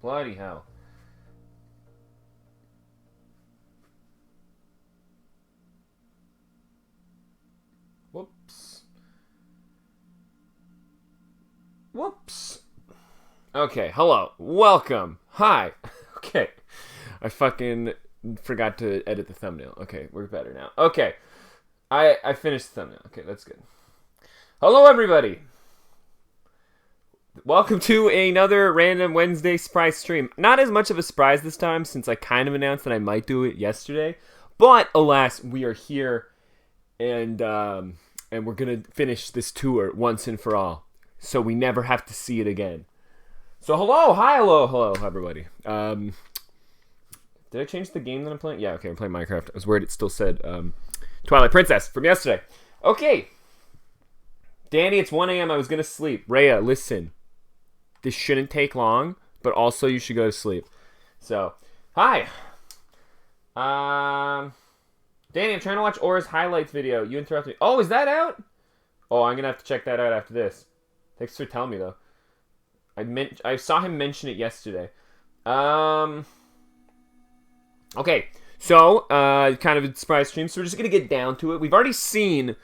Bloody hell. Whoops. Whoops. Okay, hello. Welcome. Hi. Okay. I fucking forgot to edit the thumbnail. Okay, we're better now. Okay. I finished the thumbnail. Okay, that's good. Hello, everybody. Welcome to another random Wednesday surprise stream. Not as much of a surprise this time, since I kind of announced that I might do it yesterday. But alas, we are here, and we're gonna finish this tour once and for all, so we never have to see it again. So hello, everybody. Did I change the game that I'm playing? Yeah, okay, I'm playing Minecraft. I was worried it still said Twilight Princess from yesterday. Okay. Danny, it's 1 a.m. I was gonna sleep. Rhea, listen. This shouldn't take long, but also you should go to sleep. So, hi. Danny, I'm trying to watch Aura's highlights video. You interrupted me. Oh, is that out? Oh, I'm gonna have to check that out after this. Thanks for telling me, though. I saw him mention it yesterday. Okay, so, kind of a surprise stream, so we're just gonna get down to it. We've already seen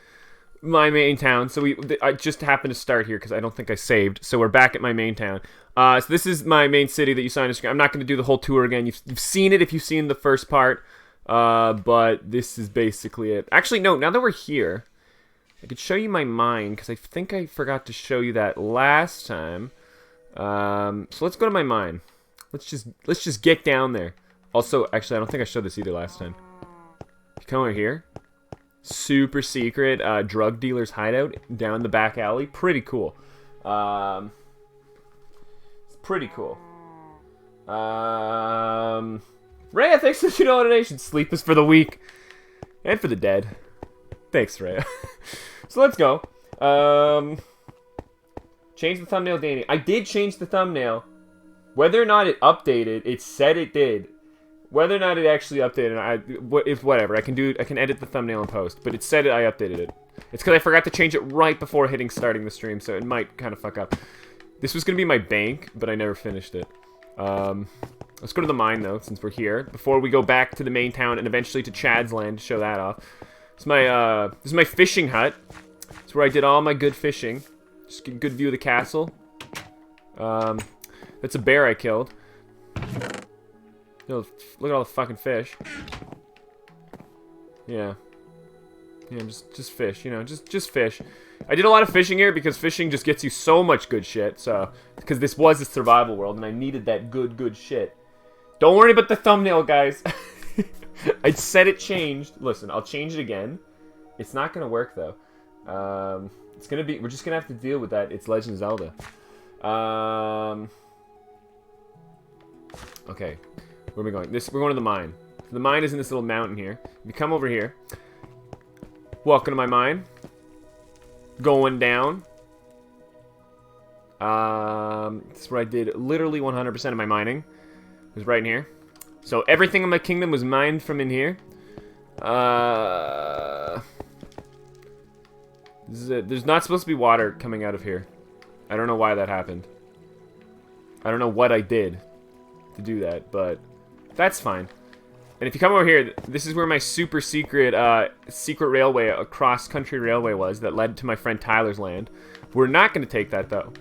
my main town, so I just happened to start here because I don't think I saved, so we're back at my main town. So this is my main city that you saw on the screen. I'm not going to do the whole tour again. You've seen it if you've seen the first part, but this is basically it. Actually, no, now that we're here, I could show you my mine, because I think I forgot to show you that last time. So let's go to my mine. Let's just get down there. Also, actually, I don't think I showed this either last time. You come over here. Super secret drug dealer's hideout down the back alley. Pretty cool. It's pretty cool. Rhea, thanks for the donation. Sleep is for the weak and for the dead. Thanks, Rhea. So let's go. Change the thumbnail, Danny. I did change the thumbnail. Whether or not it updated, it said it did. Whether or not it actually updated, whatever. I can edit the thumbnail in post, but it said I updated it. It's because I forgot to change it right before starting the stream, so it might kind of fuck up. This was gonna be my bank, but I never finished it. Let's go to the mine though, since we're here. Before we go back to the main town and eventually to Chad's land to show that off. This is my fishing hut. It's where I did all my good fishing. Just get a good view of the castle. That's a bear I killed. Yo, look at all the fucking fish. Yeah. Yeah, just fish, you know, just fish. I did a lot of fishing here because fishing just gets you so much good shit, so... Because this was a survival world, and I needed that good shit. Don't worry about the thumbnail, guys. I said it changed. Listen, I'll change it again. It's not gonna work, though. It's gonna be... We're just gonna have to deal with that. It's Legend of Zelda. Okay. Where are we going? We're going to the mine. The mine is in this little mountain here. If you come over here. Welcome to my mine. Going down. This is where I did literally 100% of my mining. It was right in here. So everything in my kingdom was mined from in here. There's not supposed to be water coming out of here. I don't know why that happened. I don't know what I did to do that, but... That's fine. And if you come over here, this is where my super secret secret railway, a cross-country railway was that led to my friend Tyler's land. We're not going to take that, though.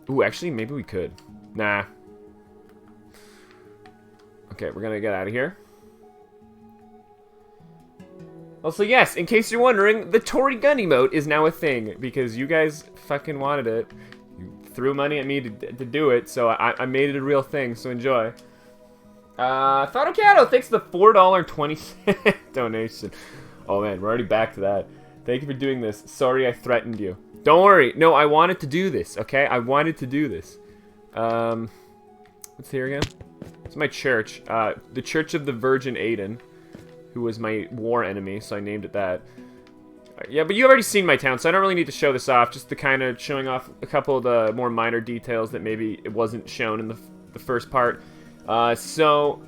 Ooh, actually, maybe we could. Nah. Okay, we're going to get out of here. Also, yes, in case you're wondering, the Tory gun emote is now a thing, because you guys fucking wanted it. You threw money at me to do it, so I made it a real thing, so enjoy. Thoughtocato, thanks for the $4.20 donation. Oh man, we're already back to that. Thank you for doing this. Sorry I threatened you. Don't worry. No, I wanted to do this, okay? I wanted to do this. What's here again? It's my church. The Church of the Virgin Aiden, who was my war enemy, so I named it that. Yeah, but you've already seen my town, so I don't really need to show this off. Just to kind of showing off a couple of the more minor details that maybe it wasn't shown in the first part. So,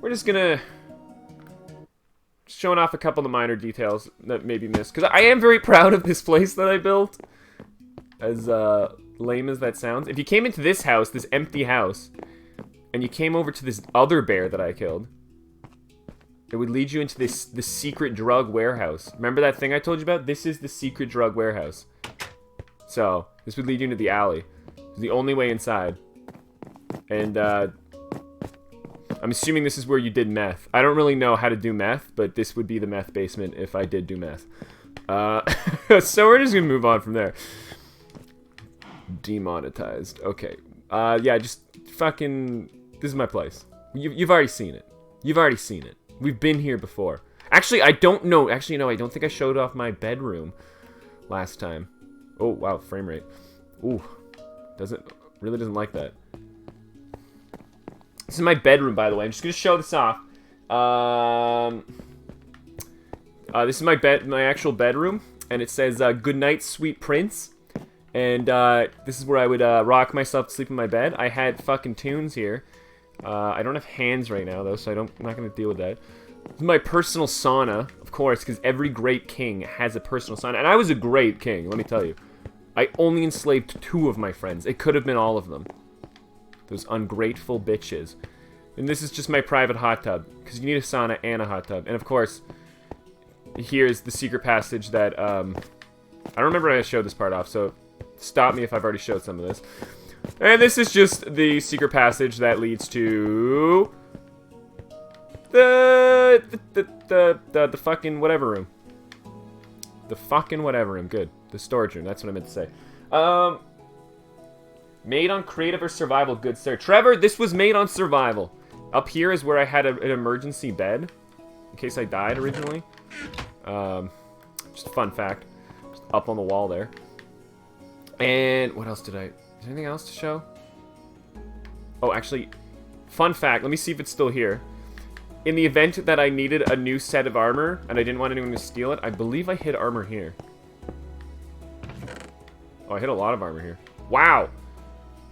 we're just gonna... showing off a couple of the minor details that maybe missed. Because I am very proud of this place that I built. As lame as that sounds. If you came into this house, this empty house, and you came over to this other bear that I killed, it would lead you into the secret drug warehouse. Remember that thing I told you about? This is the secret drug warehouse. So, this would lead you into the alley. It's the only way inside. And, I'm assuming this is where you did meth. I don't really know how to do meth, but this would be the meth basement if I did do meth. So we're just gonna move on from there. Demonetized. Okay. Yeah, just fucking... This is my place. You've already seen it. You've already seen it. We've been here before. Actually, I don't know. Actually, no, I don't think I showed off my bedroom last time. Oh, wow, frame rate. Ooh. Really doesn't like that. This is my bedroom, by the way. I'm just going to show this off. This is my actual bedroom. And it says, good night, sweet prince. And this is where I would rock myself to sleep in my bed. I had fucking tunes here. I don't have hands right now, though, so I'm not going to deal with that. This is my personal sauna, of course, because every great king has a personal sauna. And I was a great king, let me tell you. I only enslaved 2 of my friends. It could have been all of them. Those ungrateful bitches. And this is just my private hot tub, because you need a sauna and a hot tub. And, of course, here's the secret passage that, I don't remember when I showed this part off, so stop me if I've already showed some of this. And this is just the secret passage that leads to the fucking whatever room. The fucking whatever room. Good. The storage room. That's what I meant to say. Made on creative or survival, good sir. Trevor, this was made on survival. Up here is where I had an emergency bed in case I died originally. Just a fun fact. Just up on the wall there. And what else did I... Is there anything else to show? Oh, actually, fun fact. Let me see if it's still here. In the event that I needed a new set of armor, and I didn't want anyone to steal it, I believe I hid armor here. Oh, I hid a lot of armor here. Wow!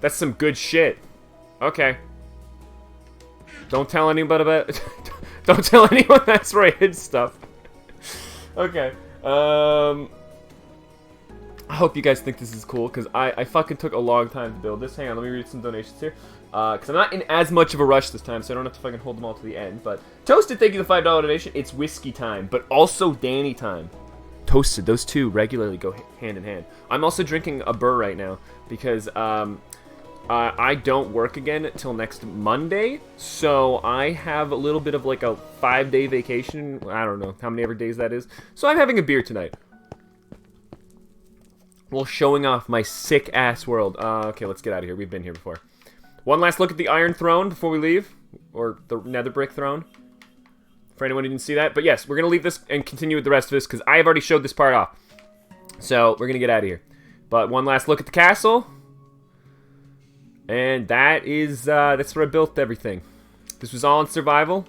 That's some good shit. Okay. Don't tell anybody about it. Don't tell anyone that's where I hid stuff. Okay. I hope you guys think this is cool, because I fucking took a long time to build this. Hang on, let me read some donations here. Because I'm not in as much of a rush this time, so I don't have to fucking hold them all to the end. But Toasted, thank you for the $5 donation. It's whiskey time, but also Danny time. Toasted, those two regularly go hand in hand. I'm also drinking a burr right now, because I don't work again until next Monday. So I have a little bit of like a 5-day vacation. I don't know how many ever days that is. So I'm having a beer tonight. Well, showing off my sick-ass world. Okay, let's get out of here. We've been here before. One last look at the Iron Throne before we leave. Or the Nether Brick Throne. For anyone who didn't see that. But yes, we're going to leave this and continue with the rest of this, because I have already showed this part off. So, we're going to get out of here. But one last look at the castle. And that is, that's where I built everything. This was all in survival.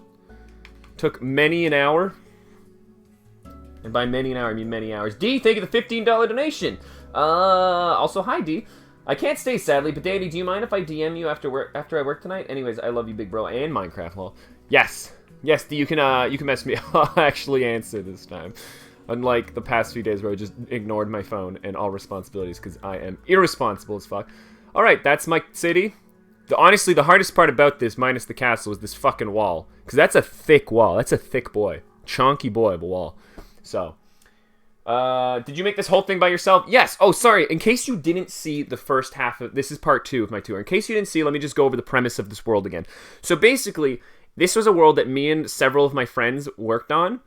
Took many an hour. And by many an hour, I mean many hours. D, thank you for the $15 donation. Also, hi, D. I can't stay, sadly, but Danny, do you mind if I DM you after I work tonight? Anyways, I love you, big bro, and Minecraft, lol. Yes. Yes, D, you can mess me. I'll actually answer this time. Unlike the past few days where I just ignored my phone and all responsibilities, because I am irresponsible as fuck. Alright, that's my city. Honestly, the hardest part about this, minus the castle, is this fucking wall. Because that's a thick wall. That's a thick boy. Chonky boy of a wall. So, did you make this whole thing by yourself? Yes. Oh, sorry. In case you didn't see the first half of... This is part 2 of my tour. In case you didn't see, let me just go over the premise of this world again. So, basically, this was a world that me and several of my friends worked on.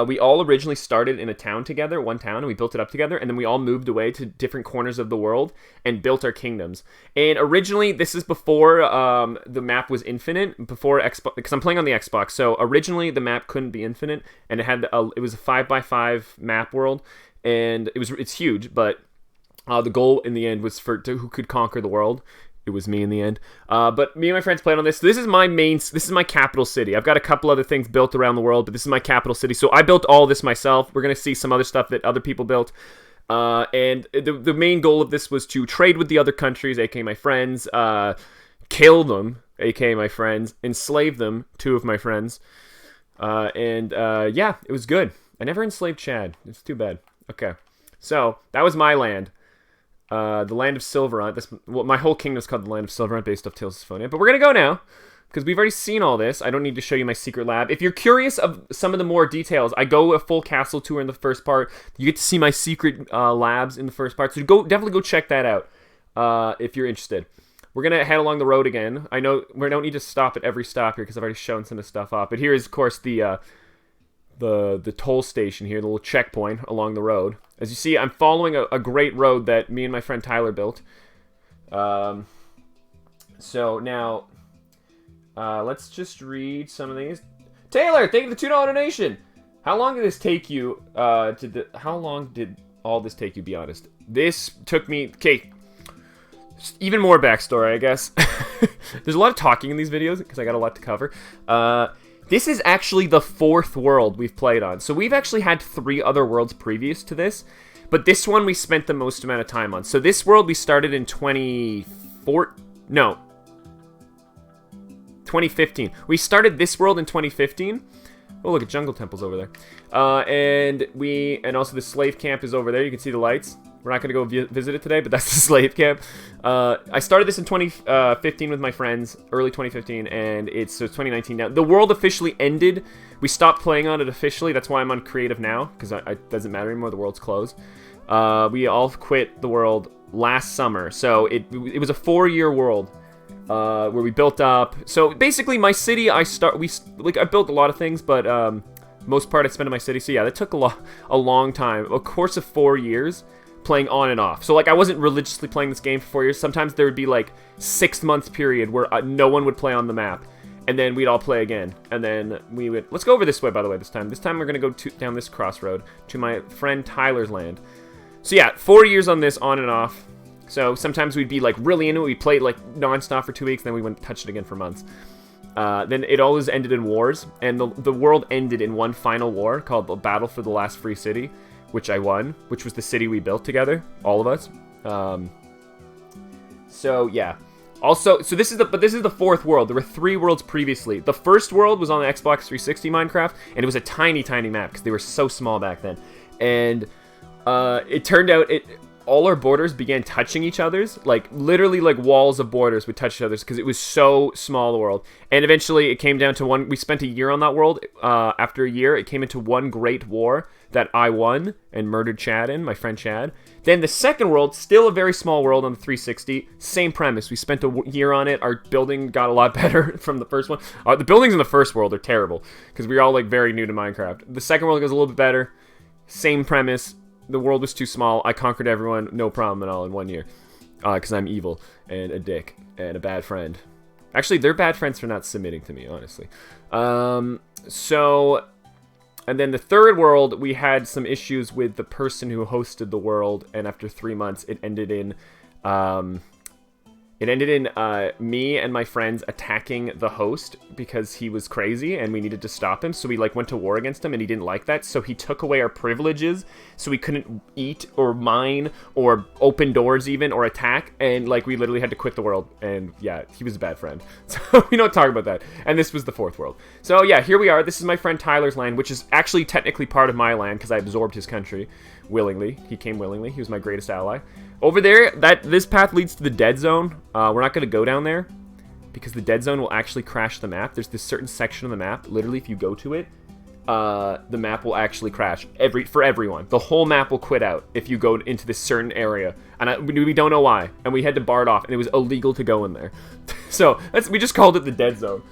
We all originally started in a town together, one town, and we built it up together, and then we all moved away to different corners of the world and built our kingdoms. And originally, this is before the map was infinite, before Xbox, because I'm playing on the Xbox, so originally the map couldn't be infinite, and it was a 5x5 map world, and it's huge, but the goal in the end was for who could conquer the world. It was me in the end. But me and my friends played on this. This is my capital city. I've got a couple other things built around the world, but this is my capital city. So I built all this myself. We're going to see some other stuff that other people built. And the main goal of this was to trade with the other countries, aka my friends, kill them, aka my friends, enslave them, 2 of my friends. Yeah, it was good. I never enslaved Chad. It's too bad. Okay. So, that was my land. the Land of Silverhunt. Well, my whole kingdom's called the Land of Silverhunt based off Tales of Symphonia. But we're going to go now, because we've already seen all this. I don't need to show you my secret lab. If you're curious of some of the more details, I go a full castle tour in the first part. You get to see my secret labs in the first part. So definitely go check that out if you're interested. We're going to head along the road again. I know we don't need to stop at every stop here because I've already shown some of the stuff off. But here is, of course, the toll station here, the little checkpoint along the road. As you see, I'm following a great road that me and my friend Tyler built. So now, let's just read some of these. Taylor, thank you for the $2 donation. How long did this take you? How long did all this take you? Be honest. This took me. Okay. Even more backstory, I guess. There's a lot of talking in these videos because I got a lot to cover. This is actually the 4th world we've played on. So we've actually had 3 other worlds previous to this, but this one we spent the most amount of time on. So this world we started in 2015. We started this world in 2015. Oh, look at jungle temples over there. And also the slave camp is over there. You can see the lights. We're not going to go visit it today, but that's the slave camp. I started this in 2015 with my friends, early 2015, and it's 2019 now. The world officially ended. We stopped playing on it officially. That's why I'm on creative now, because it doesn't matter anymore. The world's closed. We all quit the world last summer, so it was a 4-year world where we built up. So basically, my city, I built a lot of things, but most part I spent in my city. So yeah, that took a long time, a course of 4 years. Playing on and off. So, like, I wasn't religiously playing this game for 4 years. Sometimes there would be, like, 6 months period where no one would play on the map. And then we'd all play again. And then we would... Let's go over this way, by the way, this time. This time we're going to go down this crossroad to my friend Tyler's land. So, yeah, 4 years on this, on and off. So, sometimes we'd be, like, really into it. We'd play, like, non-stop for 2 weeks. Then we wouldn't touch it again for months. Then it always ended in wars. And the world ended in one final war called the Battle for the Last Free City, which I won, which was the city we built together, all of us. So yeah. Also, this is the 4th world. There were 3 worlds previously. The first world was on the Xbox 360 Minecraft, and it was a tiny, tiny map because they were so small back then. And it turned out all our borders began touching each other's, like literally like walls of borders would touch each other's because it was so small, the world. And eventually it came down to one. We spent a year on that world. After a year, it came into one great war that I won and murdered Chad in, my friend Chad. Then the second world, still a very small world on the 360, same premise. We spent a year on it. Our building got a lot better from the first one. The buildings in the first world are terrible because we were all like very new to Minecraft. The second world goes a little bit better. Same premise. The world was too small. I conquered everyone, no problem at all in 1 year. Because I'm evil and a dick and a bad friend. Actually, they're bad friends for not submitting to me, honestly. And then the third world, we had some issues with the person who hosted the world, and after 3 months, it ended in me and my friends attacking the host because he was crazy and we needed to stop him. So we like went to war against him and he didn't like that. So he took away our privileges. So we couldn't eat or mine or open doors even or attack. And like we literally had to quit the world. And yeah, he was a bad friend. So we don't talk about that. And this was the 4th world. So yeah, here we are. This is my friend Tyler's land, which is actually technically part of my land because I absorbed his country willingly. He came willingly. He was my greatest ally. Over there, this path leads to the dead zone. We're not going to go down there because the dead zone will actually crash the map. There's this certain section of the map. Literally, if you go to it, the map will actually crash for everyone. The whole map will quit out if you go into this certain area. And we don't know why. And we had to bar it off, and it was illegal to go in there. So we just called it the dead zone.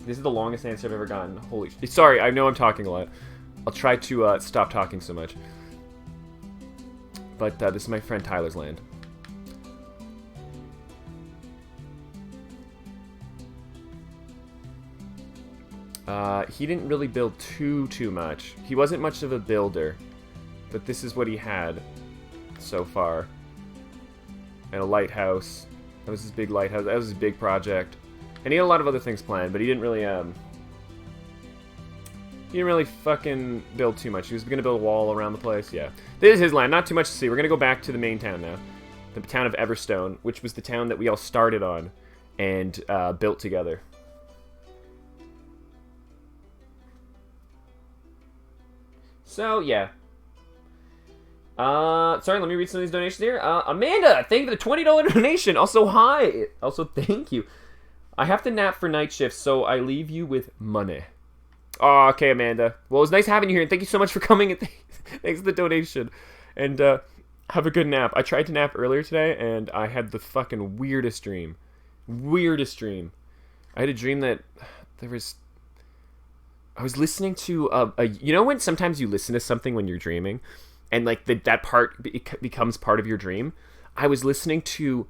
This is the longest answer I've ever gotten. Holy sorry, I know I'm talking a lot. I'll try to stop talking so much. But this is my friend Tyler's land. He didn't really build too much. He wasn't much of a builder. But this is what he had so far. And a lighthouse. That was his big lighthouse. That was his big project. And he had a lot of other things planned, but he didn't really fucking build too much. He was going to build a wall around the place. Yeah. This is his land. Not too much to see. We're going to go back to the main town now. The town of Everstone, which was the town that we all started on and built together. So, yeah. Sorry, let me read some of these donations here. Amanda, thank you for the $20 donation. Also, hi. Also, thank you. I have to nap for night shifts, so I leave you with money. Oh, okay, Amanda. Well, it was nice having you here, and thank you so much for coming, and thanks for the donation. And, have a good nap. I tried to nap earlier today, and I had the fucking weirdest dream. Weirdest dream. I had a dream that I was listening to you know when sometimes you listen to something when you're dreaming, and like that part becomes part of your dream. I was listening to,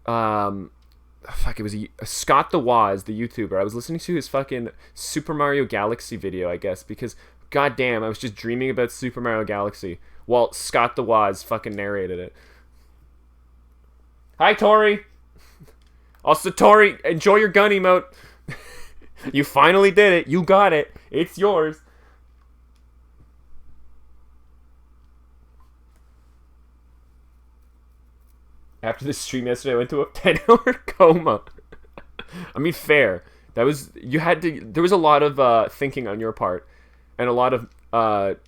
it was a Scott the Woz, the YouTuber. I was listening to his fucking Super Mario Galaxy video, I guess, because goddamn, I was just dreaming about Super Mario Galaxy while Scott the Woz fucking narrated it. Hi, Tori. Also, Tori, enjoy your gun emote. You finally did it. You got it. It's yours. After the stream yesterday, I went to a 10-hour coma. I mean, fair. There was a lot of thinking on your part, and a lot of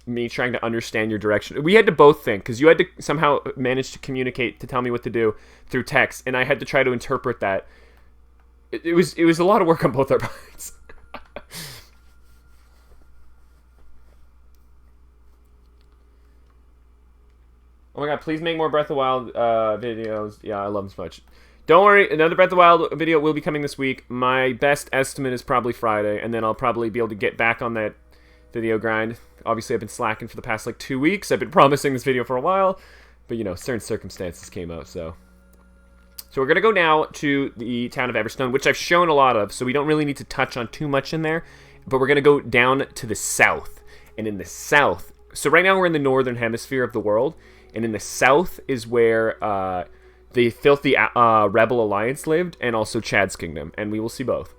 me trying to understand your direction. We had to both think, because you had to somehow manage to communicate to tell me what to do through text, and I had to try to interpret that. It was a lot of work on both our parts. Oh my god, please make more Breath of the Wild videos. Yeah, I love them so much. Don't worry, another Breath of the Wild video will be coming this week. My best estimate is probably Friday, and then I'll probably be able to get back on that video grind. Obviously, I've been slacking for the past, 2 weeks. I've been promising this video for a while, but, certain circumstances came out, so... So we're going to go now to the town of Everstone, which I've shown a lot of, so we don't really need to touch on too much in there. But we're going to go down to the south. And in the south... So right now we're in the northern hemisphere of the world. And in the south is where the filthy Rebel Alliance lived, and also Chad's Kingdom. And we will see both.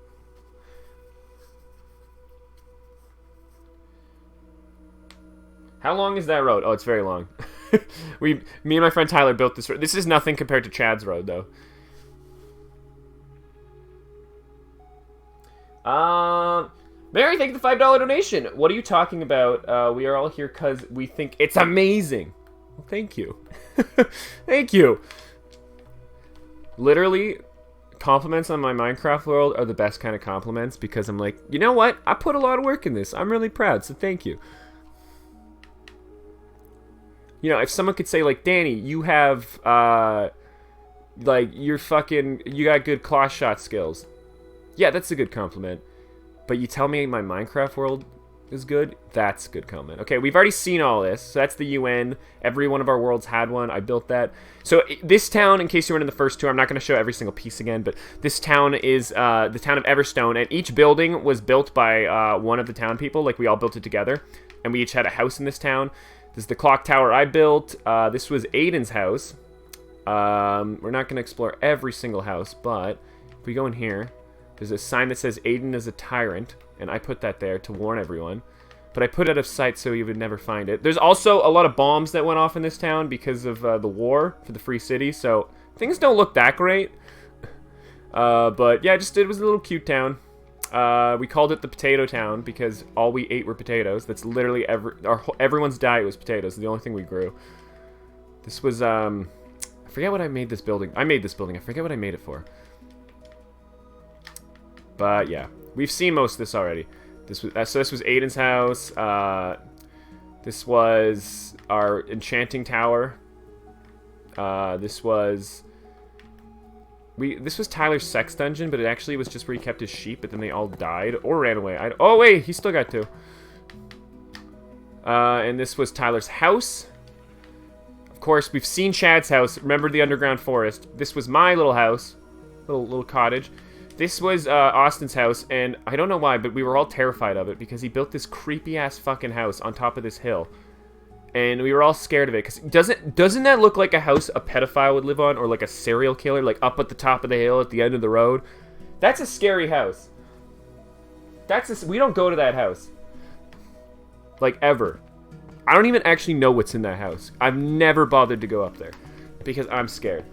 How long is that road? Oh, it's very long. Me and my friend Tyler built this road. This is nothing compared to Chad's road, though. Mary, thank you for the $5 donation. What are you talking about? We are all here because we think it's amazing. Well, thank you. Thank you. Literally, compliments on my Minecraft world are the best kind of compliments, because I'm like, you know what? I put a lot of work in this. I'm really proud, so thank you. If someone could say, Danny, you have, you got good claw shot skills. Yeah, that's a good compliment. But you tell me my Minecraft world is good? That's a good comment. Okay, we've already seen all this. So that's the UN. Every one of our worlds had one. I built that. So this town, in case you weren't in the first two, I'm not going to show every single piece again, but this town is the town of Everstone, and each building was built by one of the town people. We all built it together, and we each had a house in this town. This is the clock tower I built. This was Aiden's house. We're not going to explore every single house, but if we go in here, there's a sign that says Aiden is a tyrant, and I put that there to warn everyone. But I put it out of sight so you would never find it. There's also a lot of bombs that went off in this town because of the war for the Free City, so things don't look that great. But yeah, it was a little cute town. We called it the Potato Town because all we ate were potatoes. That's literally everyone's diet was potatoes. The only thing we grew. This was I forget what I made this building. I made this building. I forget what I made it for. But yeah, we've seen most of this already. This was Aiden's house. This was our enchanting tower. This was Tyler's sex dungeon, but it actually was just where he kept his sheep, but then they all died or ran away. Oh wait, he still got two. And this was Tyler's house. Of course, we've seen Chad's house. Remember the underground forest. This was my little house, little cottage. This was Austin's house, and I don't know why, but we were all terrified of it because he built this creepy-ass fucking house on top of this hill. And we were all scared of it, because doesn't that look like a house a pedophile would live on, or like a serial killer, up at the top of the hill at the end of the road? That's a scary house. We don't go to that house. Ever. I don't even actually know what's in that house. I've never bothered to go up there, because I'm scared.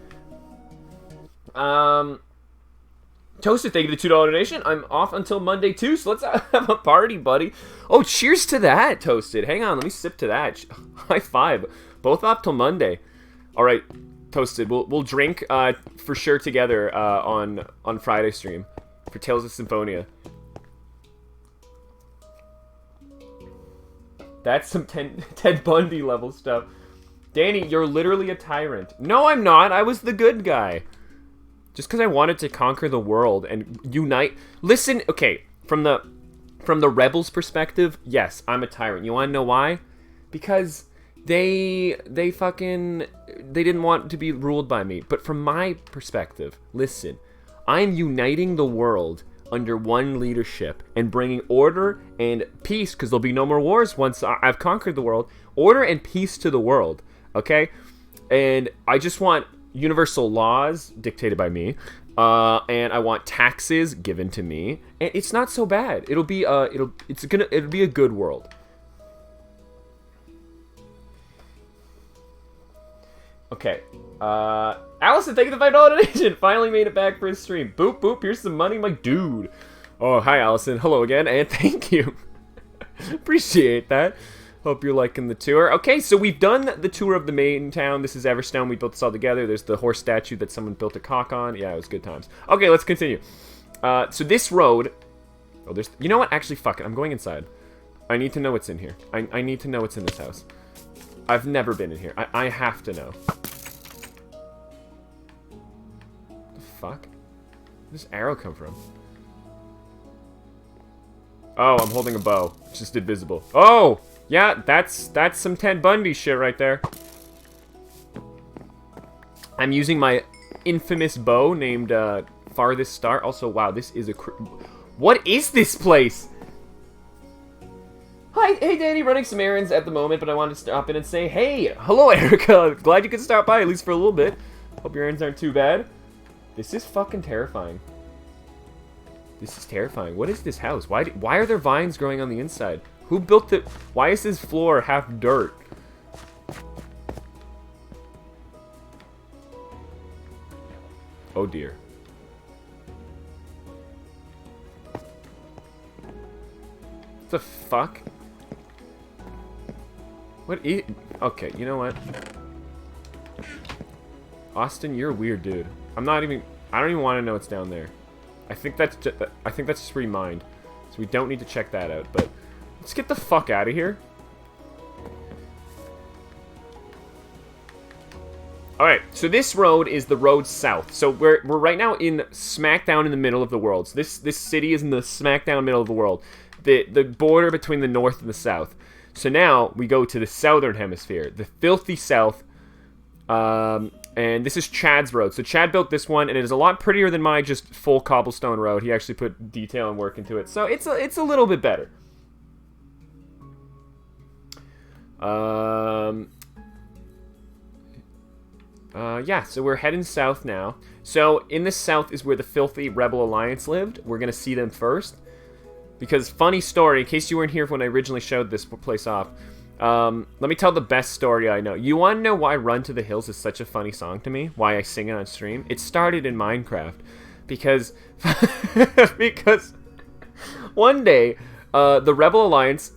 Toasted, thank you for the $2 donation. I'm off until Monday too, so let's have a party, buddy. Oh, cheers to that, Toasted. Hang on, let me sip to that. High five. Both off till Monday. All right, Toasted. We'll drink for sure together on Friday stream for Tales of Symphonia. That's some Ted Bundy level stuff. Danny, you're literally a tyrant. No, I'm not. I was the good guy. Just because I wanted to conquer the world and unite. Listen, okay, from the rebels' perspective, yes, I'm a tyrant. You want to know why? Because they didn't want to be ruled by me. But from my perspective, listen, I'm uniting the world under one leadership and bringing order and peace, because there'll be no more wars once I've conquered the world. Order and peace to the world, okay? And I just want universal laws dictated by me, and I want taxes given to me, and it's not so bad. It'll be it'll be a good world. Okay, Allison, thank you for the $5 donation. Finally made it back for his stream. Boop boop. Here's some money, my dude. Oh, hi, Allison. Hello again, and thank you. Appreciate that. Hope you're liking the tour. Okay, so we've done the tour of the main town. This is Everstone. We built this all together. There's the horse statue that someone built a cock on. Yeah, it was good times. Okay, let's continue. So this road... Oh, there's... You know what? Actually, fuck it. I'm going inside. I need to know what's in here. I need to know what's in this house. I've never been in here. I have to know. The fuck? Where'd this arrow come from? Oh, I'm holding a bow. It's just invisible. Oh! Yeah, that's some Ted Bundy shit right there. I'm using my infamous bow named Farthest Star. Also, wow, this is a... What is this place? Hi, hey Danny, running some errands at the moment, but I wanted to stop in and say, hey, hello Erica. Glad you could stop by, at least for a little bit. Hope your errands aren't too bad. This is fucking terrifying. This is terrifying. What is this house? Why are there vines growing on the inside? Who built it? Why is this floor half dirt? Oh dear. What the fuck? What is... Okay, you know what? Austin, you're a weird dude. I don't even want to know what's down there. I think that's just remined. So we don't need to check that out, but let's get the fuck out of here. Alright, so this road is the road south. So we're right now in smack down in the middle of the world. So this city is in the smack down middle of the world. The border between the north and the south. So now we go to the southern hemisphere. The filthy south. And this is Chad's road. So Chad built this one, and it is a lot prettier than my just full cobblestone road. He actually put detail and work into it. So it's a little bit better. Yeah, so we're heading south now. So in the south is where the filthy Rebel Alliance lived. We're going to see them first. Because, funny story, in case you weren't here when I originally showed this place off, let me tell the best story I know. You want to know why Run to the Hills is such a funny song to me? Why I sing it on stream? It started in Minecraft. Because, because one day, the Rebel Alliance,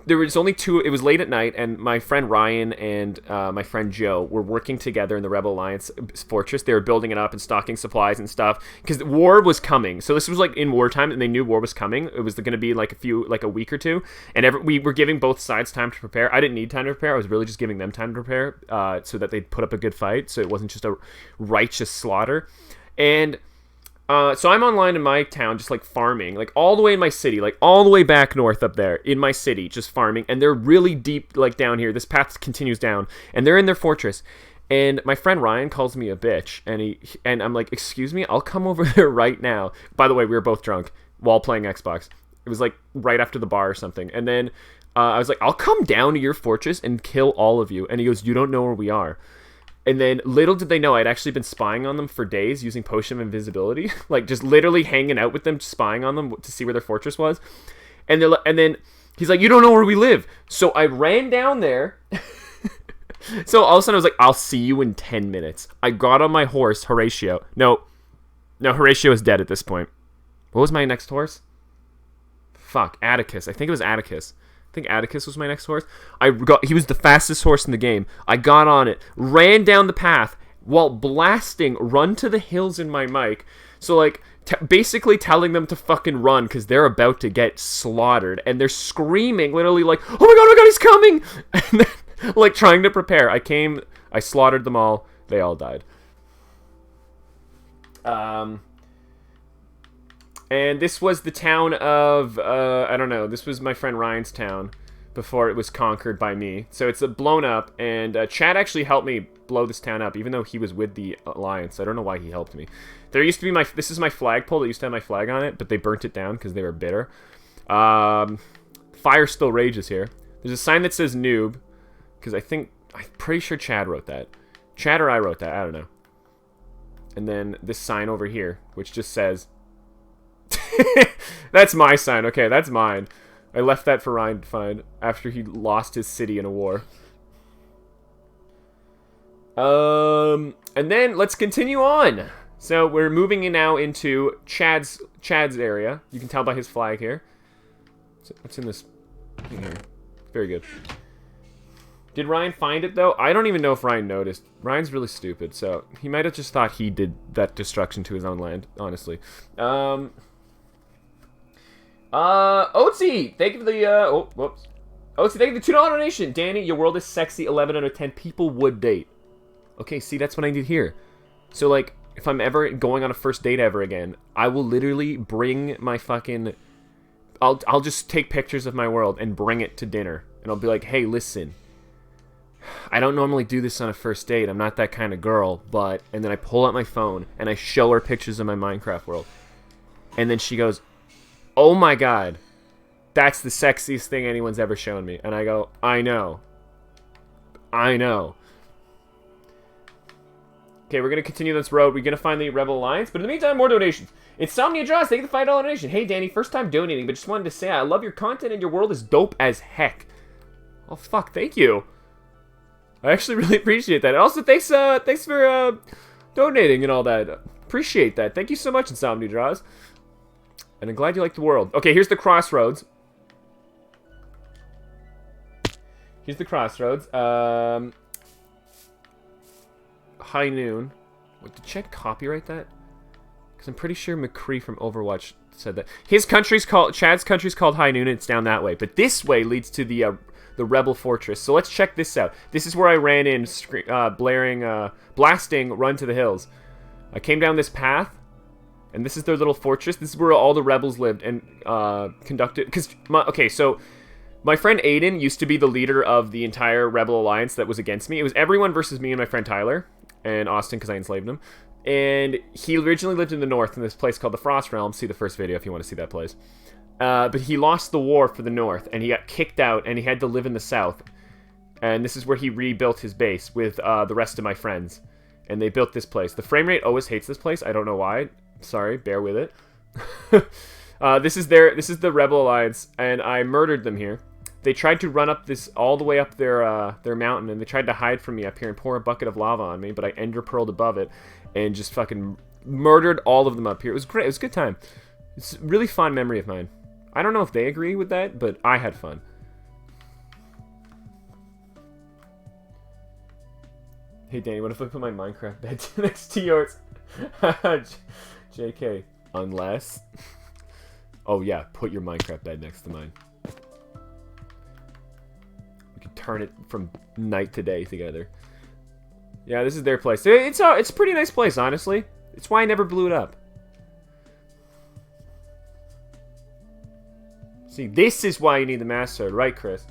there was only two. It was late at night, and my friend Ryan and my friend Joe were working together in the Rebel Alliance fortress. They were building it up and stocking supplies and stuff because war was coming. So this was like in wartime, and they knew war was coming. It was going to be like a week or two, and we were giving both sides time to prepare. I didn't need time to prepare. I was really just giving them time to prepare, so that they'd put up a good fight. So it wasn't just a righteous slaughter, and. So I'm online in my town, just like farming, like all the way in my city, like all the way back north up there in my city, just farming. And they're really deep, like down here. This path continues down, and they're in their fortress. And my friend Ryan calls me a bitch, and I'm like, excuse me, I'll come over there right now. By the way, we were both drunk while playing Xbox. It was like right after the bar or something. And then I was like, I'll come down to your fortress and kill all of you. And he goes, you don't know where we are. And then, little did they know, I'd actually been spying on them for days using Potion of Invisibility. Like, just literally hanging out with them, spying on them to see where their fortress was. And then, he's like, you don't know where we live. So I ran down there. So all of a sudden, I was like, I'll see you in 10 minutes. I got on my horse, Horatio. No, No, Horatio is dead at this point. What was my next horse? Fuck, Atticus. I think it was Atticus. I think Atticus was my next horse. He was the fastest horse in the game. I got on it, ran down the path while blasting "Run to the Hills" in my mic. So, like, basically telling them to fucking run because they're about to get slaughtered. And they're screaming, literally like, oh my god, he's coming! And then, like, trying to prepare. I slaughtered them all. They all died. And this was the town of, I don't know, this was my friend Ryan's town before it was conquered by me. So it's blown up, and Chad actually helped me blow this town up, even though he was with the Alliance. I don't know why he helped me. There used to be this is my flagpole that used to have my flag on it, but they burnt it down because they were bitter. Fire still rages here. There's a sign that says noob, because I'm pretty sure Chad wrote that. Chad or I wrote that, I don't know. And then this sign over here, which just says... That's my sign. Okay, that's mine. I left that for Ryan to find after he lost his city in a war. And then let's continue on. So we're moving in now into Chad's area. You can tell by his flag here. What's in this thing here? Very good. Did Ryan find it, though? I don't even know if Ryan noticed. Ryan's really stupid, so he might have just thought he did that destruction to his own land, honestly. Oatsy, thank you for the, whoops. Oatsy, thank you for the $2 donation. Danny, your world is sexy, 11 out of 10 people would date. Okay, see, that's what I need here. So, like, if I'm ever going on a first date ever again, I will literally bring my fucking... I'll just take pictures of my world and bring it to dinner. And I'll be like, hey, listen, I don't normally do this on a first date. I'm not that kind of girl, but... And then I pull out my phone and I show her pictures of my Minecraft world. And then she goes... Oh my god, that's the sexiest thing anyone's ever shown me. And I go, I know. Okay, we're going to continue this road. We're going to find the Rebel Alliance. But in the meantime, more donations. Insomnia Jaws, thank you for the $5 donation. Hey, Danny, first time donating, but just wanted to say I love your content and your world is dope as heck. Oh, fuck, thank you. I actually really appreciate that. Also, thanks for donating and all that. Appreciate that. Thank you so much, Insomnia Jaws. And I'm glad you like the world. Okay, here's the crossroads. Here's the crossroads. High noon. What, did Chad copyright that? Because I'm pretty sure McCree from Overwatch said that. Chad's country's called High Noon, and it's down that way. But this way leads to the Rebel Fortress. So let's check this out. This is where I ran in, blasting Run to the Hills. I came down this path. And this is their little fortress. This is where all the rebels lived and conducted... Okay, so my friend Aiden used to be the leader of the entire Rebel Alliance that was against me. It was everyone versus me and my friend Tyler and Austin because I enslaved him. And he originally lived in the north in this place called the Frost Realm. See the first video if you want to see that place. But he lost the war for the north and he got kicked out and he had to live in the south. And this is where he rebuilt his base with the rest of my friends. And they built this place. The frame rate always hates this place. I don't know why. Sorry, bear with it. This is the Rebel Alliance, and I murdered them here. They tried to run up all the way up their mountain, and they tried to hide from me up here and pour a bucket of lava on me, but I ender pearled above it and just fucking murdered all of them up here. It was great. It was a good time. It's a really fond memory of mine. I don't know if they agree with that, but I had fun. Hey Danny, what if I put my Minecraft bed next to yours? JK. Unless... Oh yeah, put your Minecraft bed next to mine. We could turn it from night to day together. Yeah, this is their place. It's a pretty nice place, honestly. It's why I never blew it up. See, this is why you need the Master Sword, right, Chris?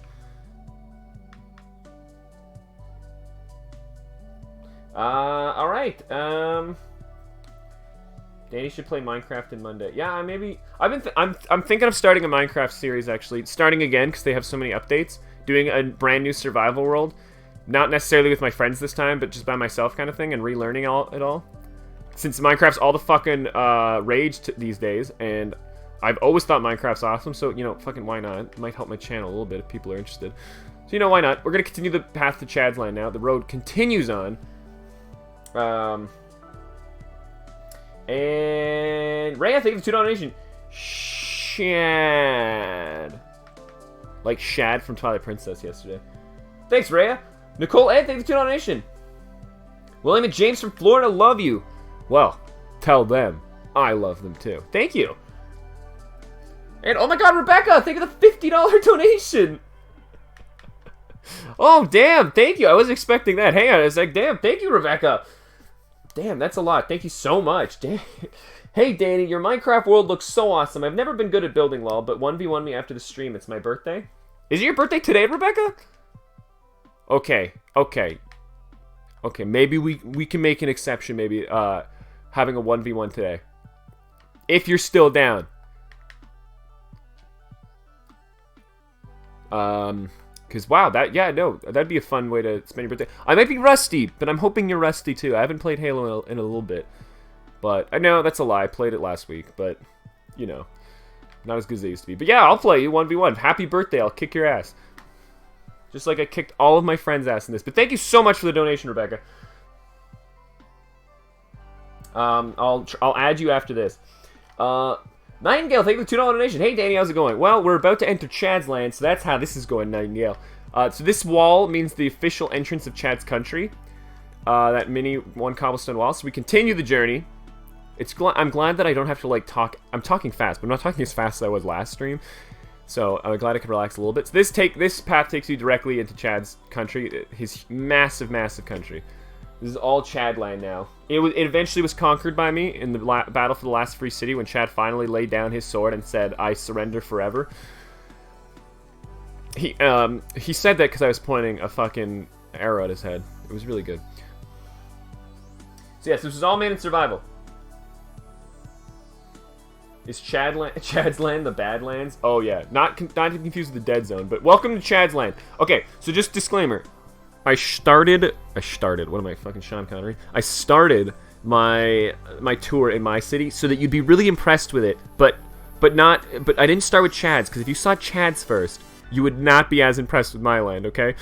Alright, Danny should play Minecraft in Monday. Yeah, maybe. I'm thinking of starting a Minecraft series, actually. Starting again, because they have so many updates. Doing a brand new survival world. Not necessarily with my friends this time, but just by myself kind of thing, and relearning it all. Since Minecraft's all the fucking rage these days, and I've always thought Minecraft's awesome, so, you know, fucking why not? It might help my channel a little bit if people are interested. So, you know, why not? We're going to continue the path to Chad's land now. The road continues on. And Rhea, thank you for the $2 donation. Shad. Like Shad from Twilight Princess yesterday. Thanks, Rhea. Nicole Ed, thank you for the $2 donation. William and James from Florida, love you. Well, tell them I love them too. Thank you. And oh my god, Rebecca, thank you for the $50 donation. Oh, damn, thank you. I wasn't expecting that. Hang on, I was like, damn, thank you, Rebecca. Damn, that's a lot. Thank you so much. Damn. Hey, Danny, your Minecraft world looks so awesome. I've never been good at building, lol, but 1v1 me after the stream. It's my birthday. Is it your birthday today, Rebecca? Okay, okay. Okay, maybe we can make an exception, maybe, having a 1v1 today. If you're still down. Because, wow, that'd be a fun way to spend your birthday. I might be rusty, but I'm hoping you're rusty, too. I haven't played Halo in a little bit. But, I know, that's a lie. I played it last week, but, you know, not as good as they used to be. But, yeah, I'll play you 1v1. Happy birthday. I'll kick your ass. Just like I kicked all of my friends' ass in this. But thank you so much for the donation, Rebecca. I'll add you after this. Nightingale, thank you for the $2 donation. Hey, Danny, how's it going? Well, we're about to enter Chad's land, so that's how this is going, Nightingale. So this wall means the official entrance of Chad's country. That mini one cobblestone wall. So we continue the journey. I'm glad that I don't have to, like, talk. I'm talking fast, but I'm not talking as fast as I was last stream. So I'm glad I could relax a little bit. So this path takes you directly into Chad's country, his massive, massive country. This is all Chad land now. It eventually was conquered by me in the battle for the last free city when Chad finally laid down his sword and said, "I surrender forever." He said that because I was pointing a fucking arrow at his head. It was really good. So yes, this was all made in survival. Is Chad's land the Badlands? Oh yeah, not to confuse with the Dead Zone, but welcome to Chad's land. Okay, so just disclaimer. I started. What am I, fucking Sean Connery? I started my tour in my city so that you'd be really impressed with it, but I didn't start with Chad's, because if you saw Chad's first, you would not be as impressed with my land, okay?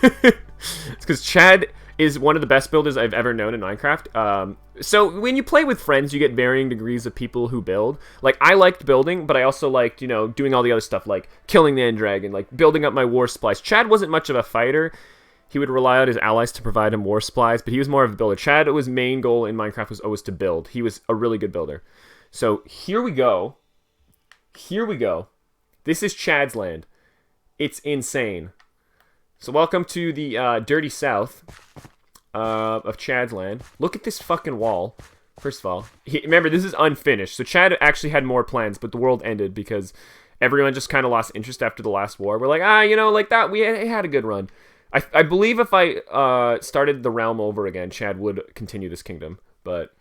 It's because Chad is one of the best builders I've ever known in Minecraft. So when you play with friends, you get varying degrees of people who build. Like, I liked building, but I also liked, you know, doing all the other stuff, like killing the end dragon, like building up my war supplies. Chad wasn't much of a fighter. He would rely on his allies to provide him war supplies, but he was more of a builder. Chad's main goal in Minecraft was always to build. He was a really good builder. So here we go. Here we go. This is Chad's land. It's insane. So welcome to the dirty south of Chad's land. Look at this fucking wall. First of all, remember, this is unfinished. So Chad actually had more plans, but the world ended because everyone just kind of lost interest after the last war. We're like, you know, like that, we had a good run. I believe if I started the realm over again, Chad would continue this kingdom, but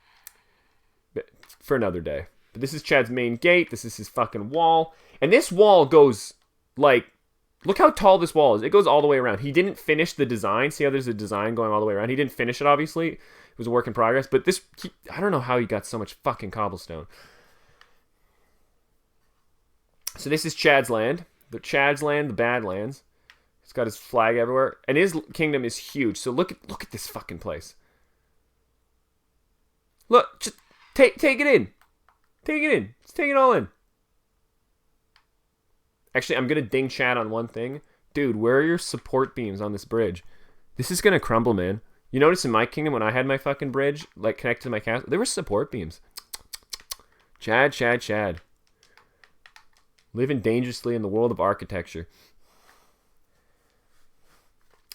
for another day. But this is Chad's main gate. This is his fucking wall. And this wall goes, like, look how tall this wall is. It goes all the way around. He didn't finish the design. See how there's a design going all the way around? He didn't finish it, obviously. It was a work in progress. But this, I don't know how he got so much fucking cobblestone. So this is Chad's land. Chad's land, the Badlands. He's got his flag everywhere. And his kingdom is huge. So look at this fucking place. Look, just take it in. Take it in. Just take it all in. Actually, I'm going to ding Chad on one thing. Dude, where are your support beams on this bridge? This is going to crumble, man. You notice in my kingdom when I had my fucking bridge, like, connected to my castle, there were support beams. Chad. Living dangerously in the world of architecture.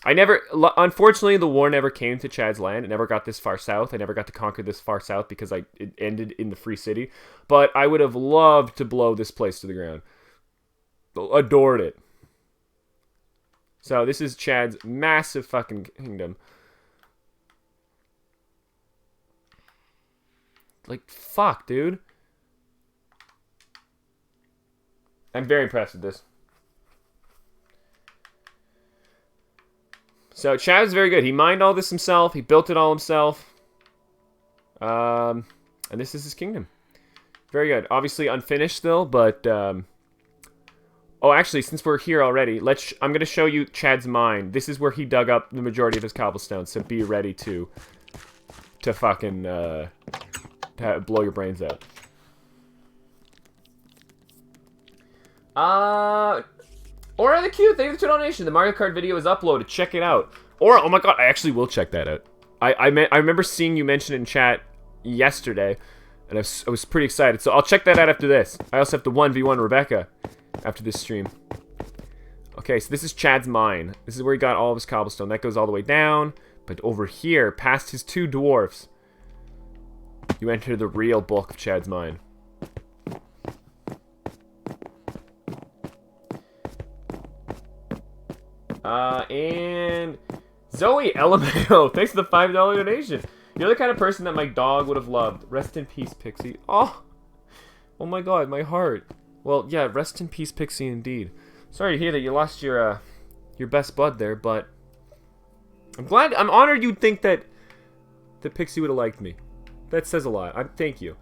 Unfortunately, the war never came to Chad's land. It never got this far south. I never got to conquer this far south because it ended in the free city. But I would have loved to blow this place to the ground. Adored it. So this is Chad's massive fucking kingdom. Like, fuck, dude. I'm very impressed with this. So Chad is very good. He mined all this himself. He built it all himself. And this is his kingdom. Very good. Obviously unfinished still, but... Oh, actually, since we're here already, I'm going to show you Chad's mine. This is where he dug up the majority of his cobblestone, so be ready to fucking blow your brains out. Aura the Cute, thank you for the donation. The Mario Kart video is uploaded. Check it out. Or, oh my god, I actually will check that out. I remember seeing you mention it in chat yesterday, and I was pretty excited. So I'll check that out after this. I also have to 1v1 Rebecca after this stream. Okay, so this is Chad's mine. This is where he got all of his cobblestone. That goes all the way down. But over here, past his 2 dwarfs, you enter the real bulk of Chad's mine. And Zoe LMAO, thanks for the $5 donation. You're the kind of person that my dog would have loved. Rest in peace, Pixie. Oh my god, my heart. Well, yeah, rest in peace, Pixie, indeed. Sorry to hear that you lost your best bud there, but I'm honored you'd think that Pixie would have liked me. That says a lot. Thank you.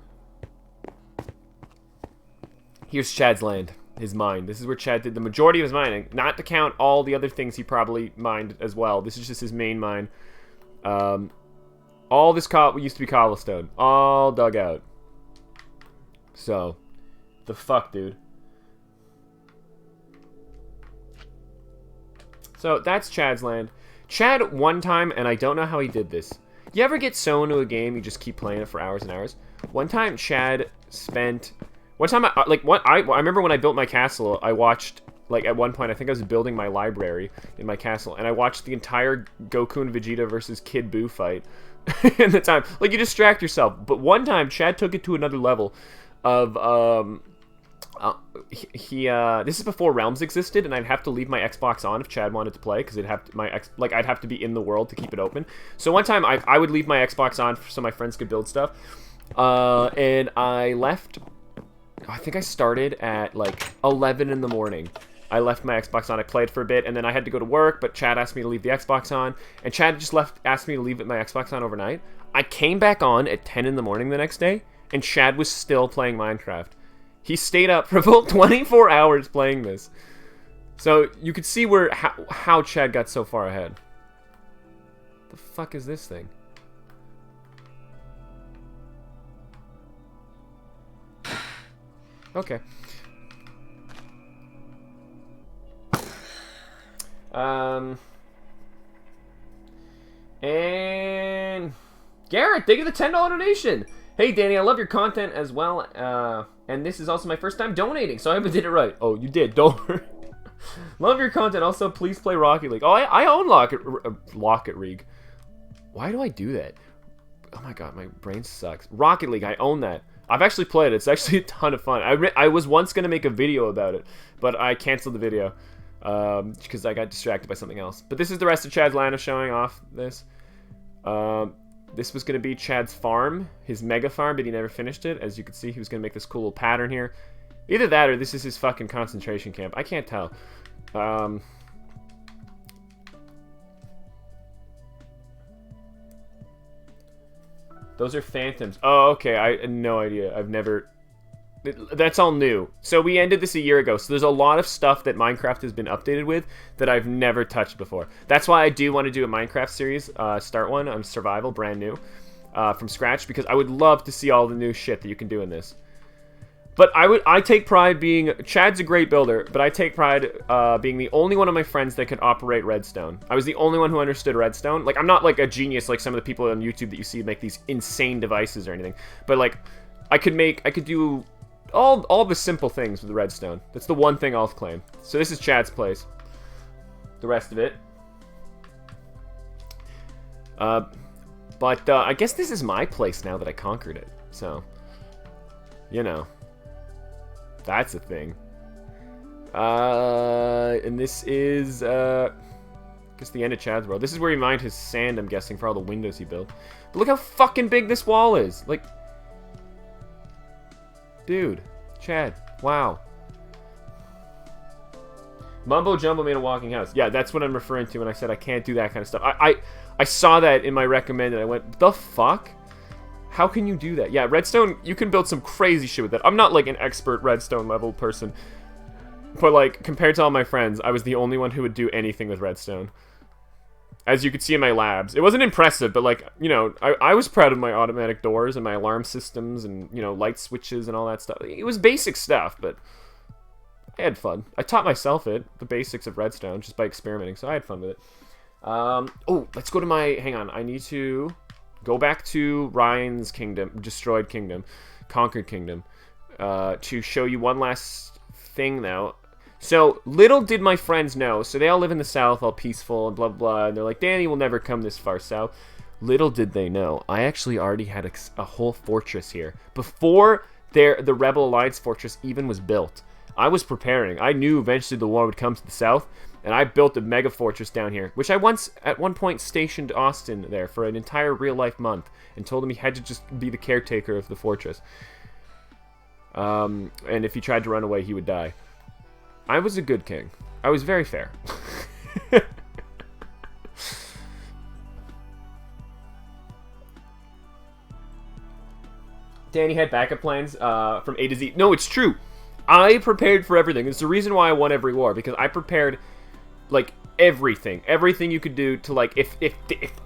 Here's Chad's land. His mine. This is where Chad did the majority of his mining. Not to count all the other things he probably mined as well. This is just his main mine. All this used to be cobblestone. All dug out. So, the fuck, dude. So, that's Chad's land. Chad, one time, and I don't know how he did this. You ever get so into a game, you just keep playing it for hours and hours? One time, Chad spent... One time, I remember when I built my castle, I watched, like, at one point, I think I was building my library in my castle, and I watched the entire Goku and Vegeta versus Kid Buu fight in the time. Like, you distract yourself. But one time, Chad took it to another level of, this is before Realms existed, and I'd have to leave my Xbox on if Chad wanted to play, because I'd have to be in the world to keep it open. So one time, I would leave my Xbox on so my friends could build stuff, and I left... I think I started at, like, 11 in the morning. I left my Xbox on, I played for a bit, and then I had to go to work, but Chad asked me to leave the Xbox on, and Chad just asked me to leave my Xbox on overnight. I came back on at 10 in the morning the next day, and Chad was still playing Minecraft. He stayed up for about 24 hours playing this. So, you could see how Chad got so far ahead. The fuck is this thing? Okay. And Garrett, thank you for the $10 donation. Hey, Danny, I love your content as well. And this is also my first time donating, so I hope I did it right. Oh, you did. Don't worry. Love your content. Also, please play Rocket League. Oh, I own Rocket League. Why do I do that? Oh my god, my brain sucks. Rocket League, I own that. I've actually played it. It's actually a ton of fun. I was once going to make a video about it, but I canceled the video because I got distracted by something else. But this is the rest of Chad's land of showing off this. This was going to be Chad's farm, his mega farm, but he never finished it. As you can see, he was going to make this cool little pattern here. Either that or this is his fucking concentration camp. I can't tell. Those are phantoms. Oh, okay. I had no idea. I've never... That's all new. So we ended this a year ago. So there's a lot of stuff that Minecraft has been updated with that I've never touched before. That's why I do want to do a Minecraft series, start one on survival, brand new, from scratch, because I would love to see all the new shit that you can do in this. But I take pride being... Chad's a great builder, but I take pride being the only one of my friends that could operate redstone. I was the only one who understood redstone. Like, I'm not, like, a genius like some of the people on YouTube that you see make these insane devices or anything. But, like, I could do all the simple things with the redstone. That's the one thing I'll claim. So this is Chad's place. The rest of it. But I guess this is my place now that I conquered it. So, you know. That's a thing. And this is, I guess the end of Chad's world. This is where he mined his sand, I'm guessing, for all the windows he built. But look how fucking big this wall is. Like, dude, Chad, wow. Mumbo Jumbo made a walking house. Yeah, that's what I'm referring to when I said I can't do that kind of stuff. I saw that in my recommended. I went, the fuck? How can you do that? Yeah, redstone, you can build some crazy shit with it. I'm not, like, an expert redstone level person. But, like, compared to all my friends, I was the only one who would do anything with redstone. as you could see in my labs. It wasn't impressive, but like, you know, I was proud of my automatic doors and my alarm systems and, you know, light switches and all that stuff. It was basic stuff, but I had fun. I taught myself the basics of redstone, just by experimenting, so I had fun with it. Oh, let's go to my, hang on, I need to go back to Ryan's kingdom, destroyed kingdom, conquered kingdom, to show you one last thing now. So, little did my friends know, so they all live in the south, all peaceful and blah, blah, blah, and they're like, Danny will never come this far south. Little did they know, I actually already had a whole fortress here. Before the Rebel Alliance fortress even was built, I was preparing. I knew eventually the war would come to the south, and I built a mega fortress down here, which I at one point stationed Austin there for an entire real-life month, and told him he had to just be the caretaker of the fortress. And if he tried to run away, he would die. I was a good king. I was very fair. Danny had backup plans from A to Z. No, it's true. I prepared for everything. It's the reason why I won every war, because I prepared, like, everything. Everything you could do to, like, if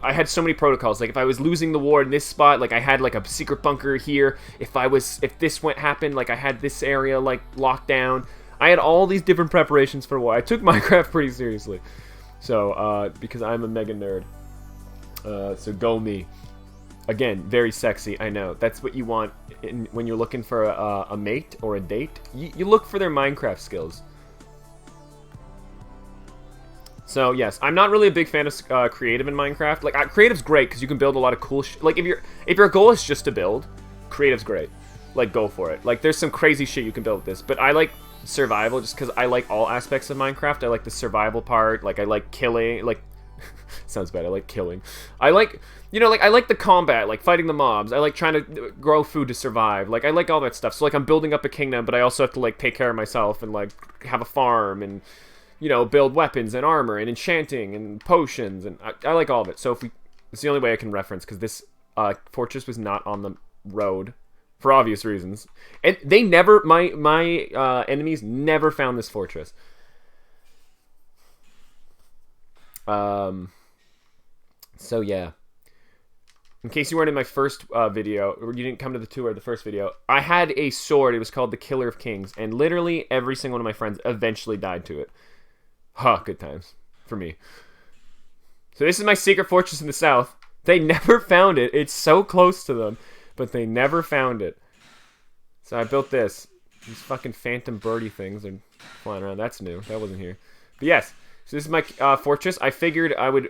I had so many protocols. Like, if I was losing the war in this spot, like, I had, like, a secret bunker here. If this happened, like, I had this area, like, locked down. I had all these different preparations for war. I took Minecraft pretty seriously. So, because I'm a mega nerd. So go me. Again, very sexy, I know. That's what you want when you're looking for a mate or a date. You look for their Minecraft skills. So, yes, I'm not really a big fan of creative in Minecraft. Like, creative's great because you can build a lot of cool shit. Like, if your goal is just to build, creative's great. Like, go for it. Like, there's some crazy shit you can build with this. But I like survival just because I like all aspects of Minecraft. I like the survival part. Like, I like killing. Like, sounds bad. I like killing. I like, you know, like, I like the combat, like fighting the mobs. I like trying to grow food to survive. Like, I like all that stuff. So, like, I'm building up a kingdom, but I also have to, like, take care of myself and, like, have a farm and, you know, build weapons and armor and enchanting and potions. And I like all of it. So, it's the only way I can reference, because this fortress was not on the road for obvious reasons. And they never, my enemies never found this fortress. So yeah, in case you weren't in my first video, or you didn't come to the tour of the first video, I had a sword. It was called the Killer of Kings, and literally every single one of my friends eventually died to it. Huh, good times for me. So this is my secret fortress in the south. They never found it. It's so close to them, but they never found it. So I built this. These fucking phantom birdie things are flying around. That's new. That wasn't here. But yes, so this is my fortress. I figured I would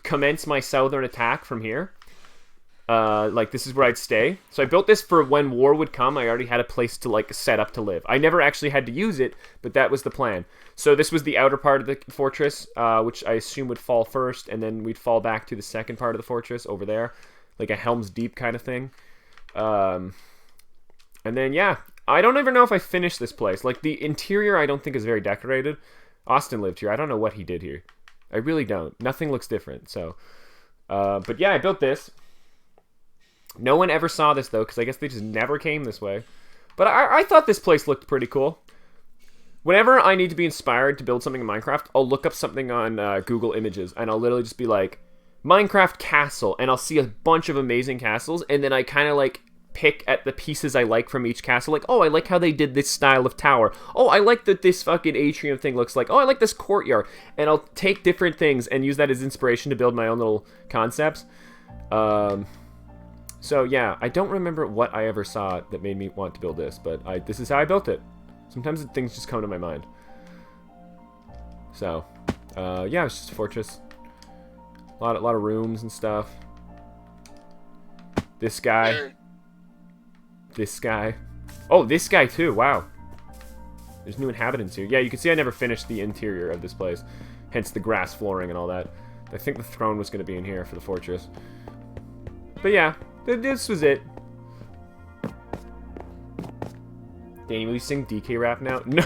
commence my southern attack from here. Like, this is where I'd stay. So I built this for when war would come. I already had a place to, like, set up to live. I never actually had to use it, but that was the plan. So this was the outer part of the fortress, which I assume would fall first, and then we'd fall back to the second part of the fortress over there, like a Helm's Deep kind of thing. And then, yeah, I don't even know if I finished this place. Like, the interior I don't think is very decorated. Austin lived here. I don't know what he did here. I really don't. Nothing looks different, so. But yeah, I built this. No one ever saw this, though, because I guess they just never came this way. But I thought this place looked pretty cool. Whenever I need to be inspired to build something in Minecraft, I'll look up something on Google Images, and I'll literally just be like, Minecraft castle, and I'll see a bunch of amazing castles, and then I kind of, like, pick at the pieces I like from each castle. Like, oh, I like how they did this style of tower. Oh, I like that this fucking atrium thing looks like. Oh, I like this courtyard. And I'll take different things and use that as inspiration to build my own little concepts. So, yeah, I don't remember what I ever saw that made me want to build this, but this is how I built it. Sometimes things just come to my mind. So, yeah, it's just a fortress. A lot of rooms and stuff. This guy. This guy. Oh, this guy too. Wow. There's new inhabitants here. Yeah, you can see I never finished the interior of this place. Hence the grass flooring and all that. I think the throne was going to be in here for the fortress. But yeah, this was it. Danny, will you sing DK rap now? No,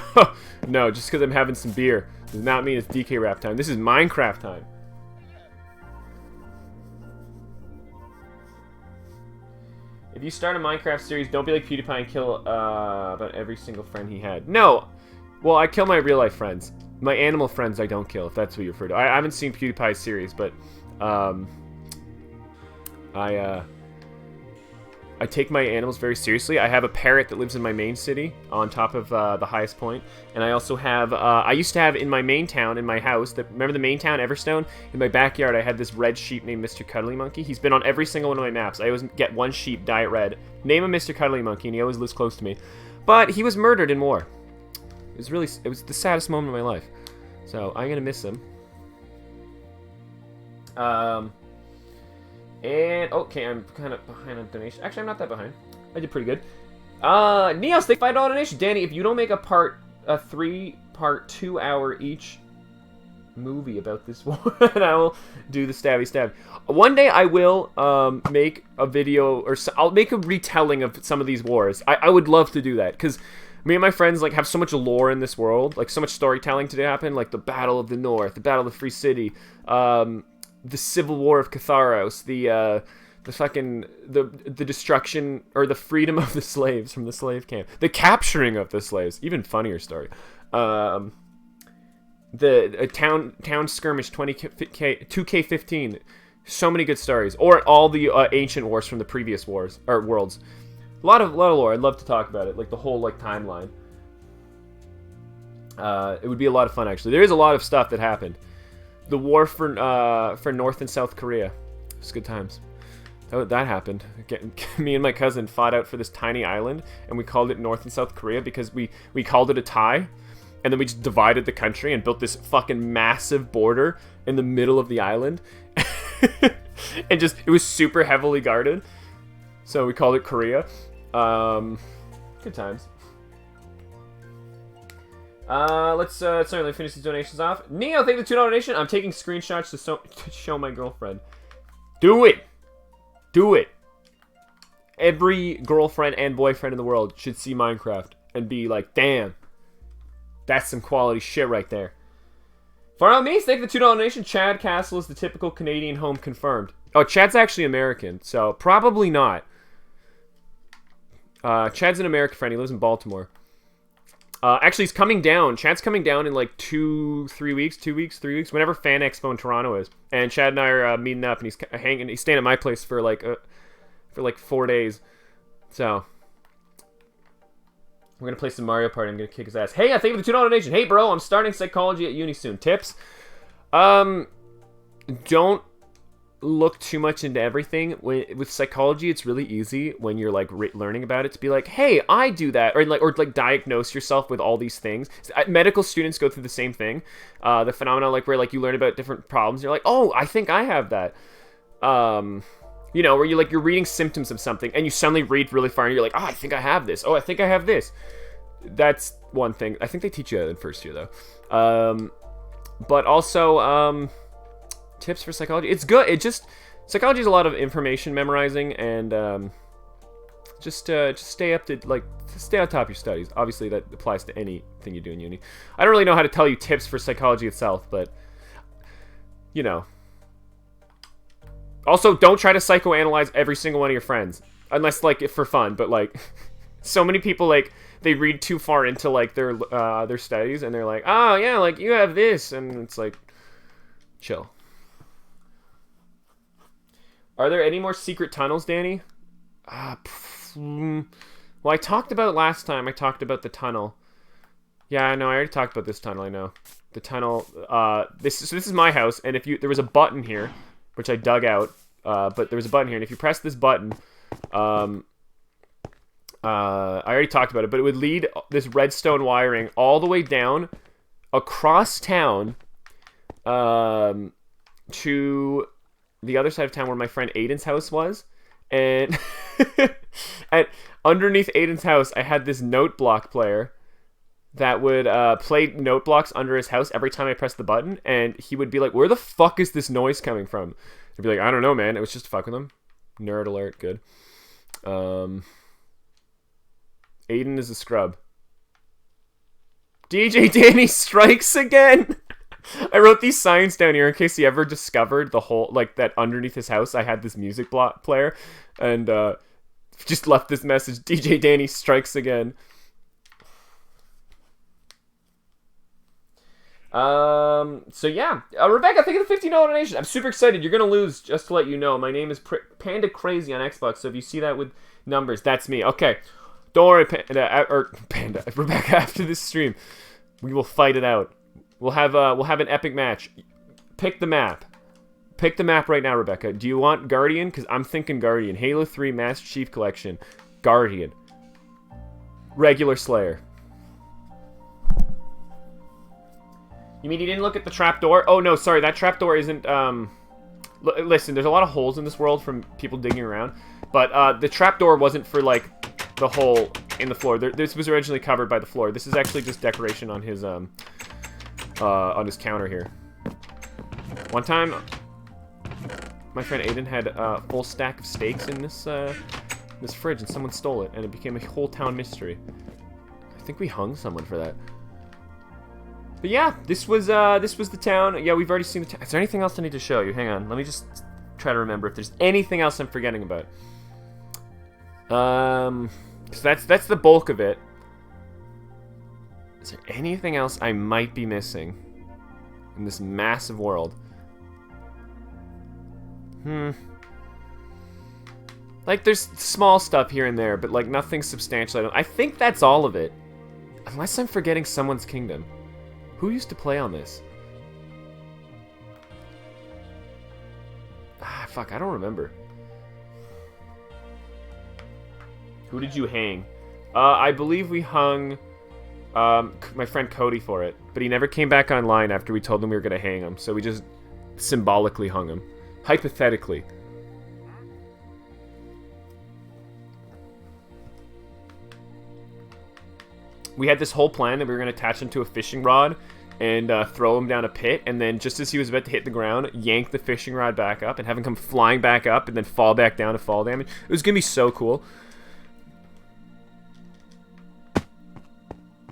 no, just because I'm having some beer does not mean it's DK rap time. This is Minecraft time. If you start a Minecraft series, don't be like PewDiePie and kill about every single friend he had. No! Well, I kill my real-life friends. My animal friends I don't kill, if that's what you refer to. I haven't seen PewDiePie's series, but I take my animals very seriously. I have a parrot that lives in my main city on top of the highest point. And I also have, I used to have in my main town, in my house, remember the main town, Everstone? In my backyard, I had this red sheep named Mr. Cuddly Monkey. He's been on every single one of my maps. I always get one sheep, dye it red. Name him Mr. Cuddly Monkey, and he always lives close to me. But he was murdered in war. It was the saddest moment of my life. So, I'm gonna miss him. And, okay, I'm kind of behind on donation. Actually, I'm not that behind. I did pretty good. Neos, thank $5 donation. Danny, if you don't make a 3-part 2-hour each movie about this war, and I will do the stabby stab. One day I will make a video, or I'll make a retelling of some of these wars. I would love to do that, because me and my friends like have so much lore in this world, like so much storytelling to happen, like the Battle of the North, the Battle of the Free City, the Civil War of Catharos, the destruction or the freedom of the slaves from the slave camp, the capturing of the slaves, even funnier story, the town skirmish 2K15, so many good stories, or all the ancient wars from the previous wars or worlds. A lot of lore. I'd love to talk about it, like the whole like timeline. It would be a lot of fun, actually. There is a lot of stuff that happened. The war for North and South Korea. It's good times. That happened. Me and my cousin fought out for this tiny island, and we called it North and South Korea because we called it a tie, and then we just divided the country and built this fucking massive border in the middle of the island. And just, it was super heavily guarded. So we called it Korea. Good times. Let's certainly finish these donations off. Neo, thank you for the $2 donation. I'm taking screenshots to show my girlfriend. Do it! Do it! Every girlfriend and boyfriend in the world should see Minecraft and be like, damn, that's some quality shit right there. Far out me, thank you for the $2 donation. Chad Castle is the typical Canadian home confirmed. Oh, Chad's actually American, so probably not. Chad's an American friend. He lives in Baltimore. Actually, he's coming down. Chad's coming down in like 3 weeks, whenever Fan Expo in Toronto is. And Chad and I are meeting up, and he's staying at my place for like 4 days. So we're gonna play some Mario Party. I'm gonna kick his ass. Hey, I thank you for the $2 donation. Hey, bro, I'm starting psychology at uni soon. Tips? Don't look too much into everything. With psychology, it's really easy when you're like learning about it to be like, hey, I do that, or diagnose yourself with all these things. Medical students go through the same thing, the phenomena like where like you learn about different problems, you're like, oh, I think I have that. You know, where you're reading symptoms of something and you suddenly read really far and you're like, oh, I think I have this. Oh, I think I have this. That's one thing. I think they teach you that in first year though. But also tips for psychology. It's good. Psychology is a lot of information memorizing, and just stay up to stay on top of your studies. Obviously, that applies to anything you do in uni. I don't really know how to tell you tips for psychology itself, but you know. Also, don't try to psychoanalyze every single one of your friends, unless like for fun. But like, so many people like they read too far into like their studies, and they're like, oh yeah, like you have this, and it's like, chill. Are there any more secret tunnels, Danny? Well, I talked about last time. I talked about the tunnel. Yeah, I know. I already talked about this tunnel. I know the tunnel. This is my house, and there was a button here, which I dug out. But there was a button here, and if you press this button, I already talked about it, but it would lead this redstone wiring all the way down across town to the other side of town where my friend Aiden's house was. And underneath Aiden's house, I had this note block player that would play note blocks under his house every time I pressed the button, and he would be like, where the fuck is this noise coming from? I'd be like, I don't know, man. It was just to fuck with him. Nerd alert. Good. Aiden is a scrub. DJ Danny strikes again! I wrote these signs down here in case he ever discovered the whole, like, that underneath his house I had this music block player, and just left this message, DJ Danny strikes again. So yeah, Rebecca, thank you for the $15 donation. I'm super excited. You're gonna lose, just to let you know. My name is Panda Crazy on Xbox. So if you see that with numbers, that's me. Okay, don't worry, Panda, Rebecca. After this stream, we will fight it out. We'll have an epic match. Pick the map. Pick the map right now, Rebecca. Do you want Guardian? Because I'm thinking Guardian. Halo 3 Master Chief Collection. Guardian. Regular Slayer. You mean you didn't look at the trapdoor? Oh, no, sorry. That trapdoor isn't... Listen, there's a lot of holes in this world from people digging around. But the trapdoor wasn't for, like, the hole in the floor. This was originally covered by the floor. This is actually just decoration on his counter here. One time... my friend Aiden had a full stack of steaks in this fridge, and someone stole it, and it became a whole town mystery. I think we hung someone for that. But yeah, this was the town. Yeah, we've already seen the town. Is there anything else I need to show you? Hang on, let me just try to remember if there's anything else I'm forgetting about. So that's the bulk of it. Is there anything else I might be missing in this massive world? Like, there's small stuff here and there, but, like, nothing substantial. I think that's all of it. Unless I'm forgetting someone's kingdom. Who used to play on this? Ah, fuck, I don't remember. Who did you hang? I believe we hung my friend Cody for it, but he never came back online after we told him we were going to hang him, so we just symbolically hung him. Hypothetically. We had this whole plan that we were going to attach him to a fishing rod and throw him down a pit, and then just as he was about to hit the ground, yank the fishing rod back up and have him come flying back up and then fall back down to fall damage. It was going to be so cool.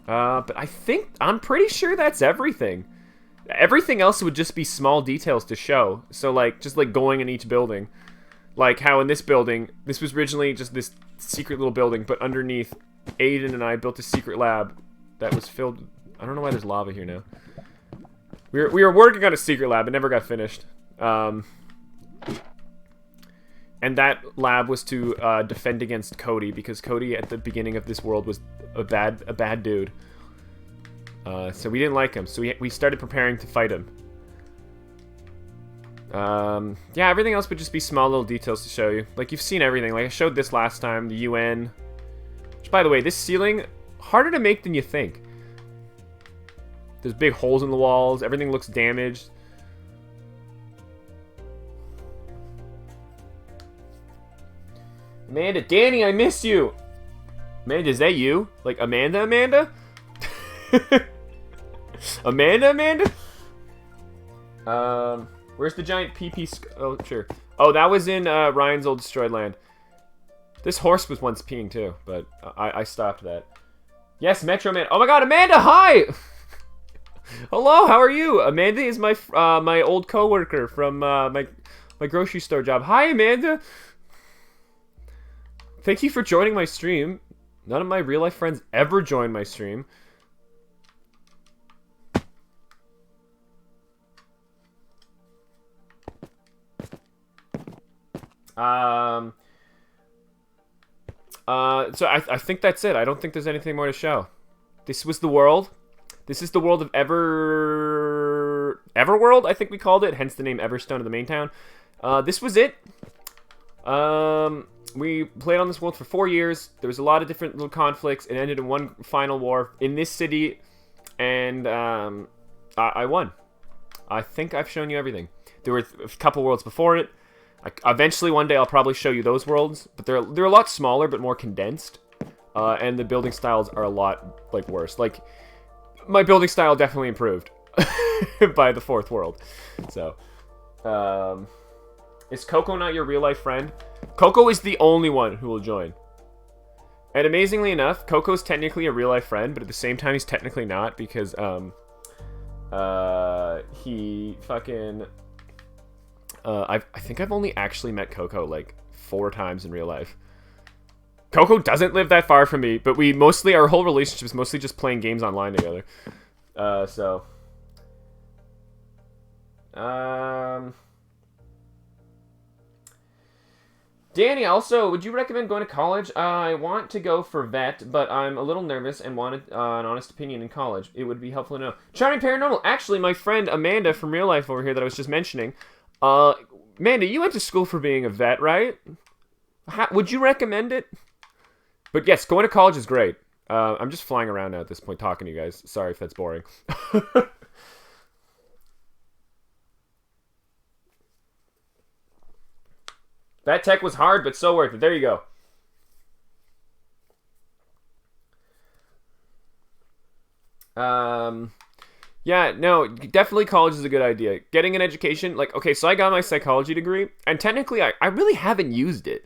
But I'm pretty sure that's everything. Everything else would just be small details to show. So, like, just, like, going in each building. Like, how in this building, this was originally just this secret little building, but underneath, Aiden and I built a secret lab that was filled... I don't know why there's lava here now. We were working on a secret lab. It never got finished. And that lab was to defend against Cody, because Cody, at the beginning of this world, was a bad dude. So we didn't like him, so we started preparing to fight him. Yeah, everything else would just be small little details to show you. Like, you've seen everything. Like, I showed this last time, the UN. Which, by the way, this ceiling, harder to make than you think. There's big holes in the walls. Everything looks damaged. Amanda, Danny, I miss you! Amanda, is that you? Like, Amanda? Amanda? Where's the giant PP? Oh, sure. Oh, that was in Ryan's old destroyed land. This horse was once peeing too, but I stopped that. Yes, Metro Man. Oh my God, Amanda, hi! Hello, how are you? Amanda is my my old coworker from my grocery store job. Hi, Amanda. Thank you for joining my stream. None of my real life friends ever join my stream. So I think that's it. I don't think there's anything more to show. This was the world. This is the world of Everworld, I think we called it, hence the name Everstone of the main town. This was it. We played on this world for 4 years. There was a lot of different little conflicts. It ended in one final war in this city, and I won. I think I've shown you everything. There were a couple worlds before it. Eventually, one day, I'll probably show you those worlds, but they're a lot smaller, but more condensed, and the building styles are a lot, like, worse. Like, my building style definitely improved by the 4th world. So, is Coco not your real-life friend? Coco is the only one who will join. And amazingly enough, Coco's technically a real-life friend, but at the same time, he's technically not, because, he fucking... I think I've only actually met Coco, like, 4 times in real life. Coco doesn't live that far from me, but our whole relationship is mostly just playing games online together. So, Danny, also, would you recommend going to college? I want to go for vet, but I'm a little nervous and wanted an honest opinion in college. It would be helpful to know. Charming Paranormal. Actually, my friend Amanda from Real Life over here that I was just mentioning. Amanda, you went to school for being a vet, right? Would you recommend it? But yes, going to college is great. I'm just flying around now at this point talking to you guys. Sorry if that's boring. That tech was hard, but so worth it. There you go. Yeah, no, definitely college is a good idea. Getting an education, like, okay, so I got my psychology degree, and technically I really haven't used it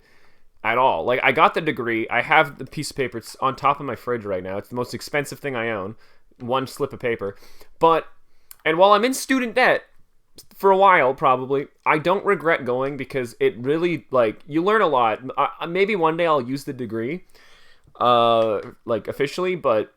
at all. Like, I got the degree, I have the piece of paper, it's on top of my fridge right now. It's the most expensive thing I own, one slip of paper. And while I'm in student debt, for a while probably, I don't regret going because it really, like, you learn a lot. Maybe one day I'll use the degree, like, officially, but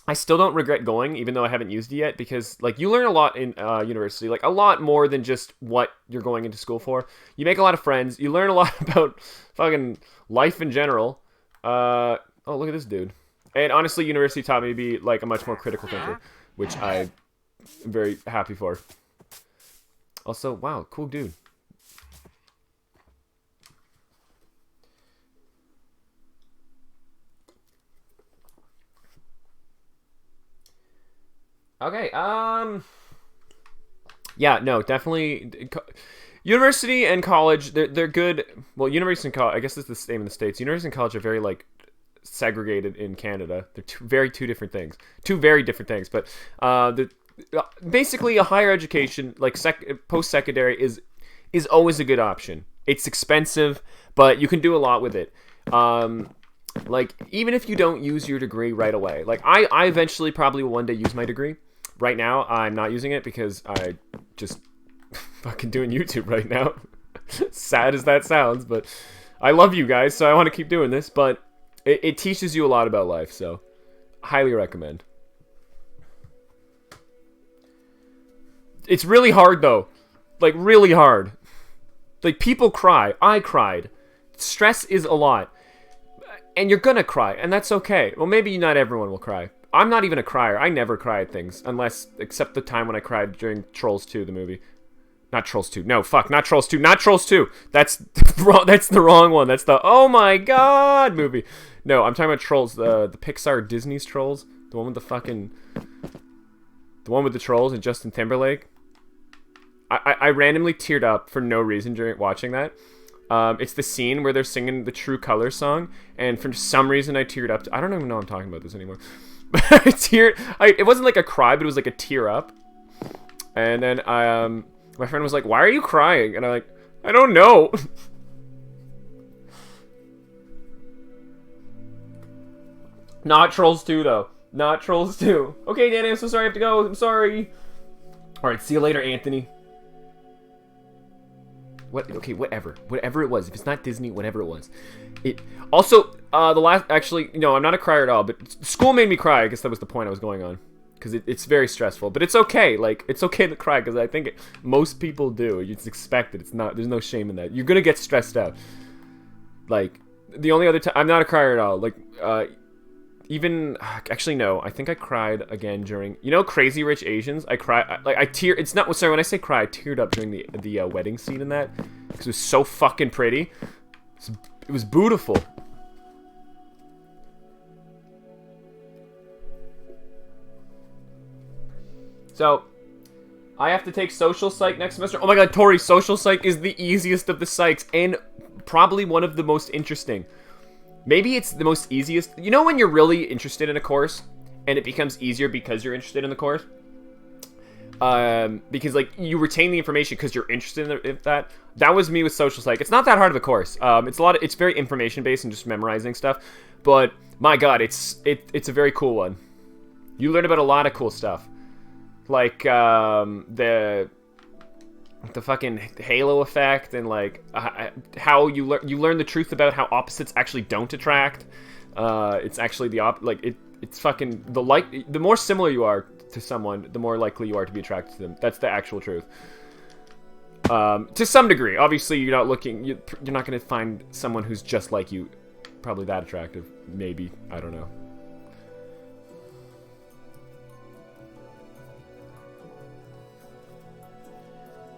I still don't regret going, even though I haven't used it yet, because, like, you learn a lot in university, like, a lot more than just what you're going into school for. You make a lot of friends. You learn a lot about fucking life in general. Oh, look at this dude. And honestly, university taught me to be, like, a much more critical thinker, which I'm very happy for. Also, wow, cool dude. Okay, yeah, no, definitely, university and college, they're good. Well, university and college, I guess it's the same in the States. University and college are very, like, segregated in Canada. They're two very different things. Two very different things, but, basically a higher education, like, post-secondary is always a good option. It's expensive, but you can do a lot with it. Like, even if you don't use your degree right away, like, I eventually probably will one day use my degree. Right now, I'm not using it because I just fucking doing YouTube right now. Sad as that sounds, but I love you guys, so I want to keep doing this, but it teaches you a lot about life, so highly recommend. It's really hard, though. Like, really hard. Like, people cry. I cried. Stress is a lot. And you're gonna cry, and that's okay. Well, maybe not everyone will cry. I'm not even a crier. I never cry at things, except the time when I cried during Trolls 2, the movie. Not Trolls 2. No, fuck, not Trolls 2. Not Trolls 2. That's the wrong one. That's the oh my god movie. No, I'm talking about Trolls, the Pixar Disney's Trolls, the one with the trolls and Justin Timberlake. I randomly teared up for no reason during watching that. It's the scene where they're singing the True Colors song, and for some reason I teared up. I don't even know I'm talking about this anymore. It wasn't like a cry, but it was like a tear up. And then my friend was like, "Why are you crying?" And I'm like, "I don't know." Not Trolls 2 though. Not Trolls 2. Okay, Danny, I'm so sorry I have to go. I'm sorry. All right, see you later, Anthony. What? Okay, whatever it was. If it's not Disney, whatever it was. It also actually, no, I'm not a crier at all. But school made me cry. I guess that was the point I was going on, because it's very stressful. But it's okay. Like, it's okay to cry, because I think most people do. You just expect it. It's not. There's no shame in that. You're gonna get stressed out. Like, the only other time I'm not a crier at all. Like, even actually no, I think I cried again during Crazy Rich Asians. I cry like I tear. It's not sorry when I say cry, I teared up during the wedding scene in that because it was so fucking pretty. It was beautiful. So I have to take social psych next semester. Oh my god, Tori, social psych is the easiest of the psychs and probably one of the most interesting. Maybe it's the most easiest. You know when you're really interested in a course and it becomes easier because you're interested in the course? Because, like, you retain the information because you're interested in that. That was me with social psych. It's not that hard of a course. It's very information based and just memorizing stuff. But my god, it's a very cool one. You learn about a lot of cool stuff. Like the fucking halo effect, and like how you learn the truth about how opposites actually don't attract. It's actually it's fucking the more similar you are to someone, the more likely you are to be attracted to them. That's the actual truth. To some degree. Obviously, you're not looking. You're not going to find someone who's just like you. Probably that attractive. Maybe. I don't know.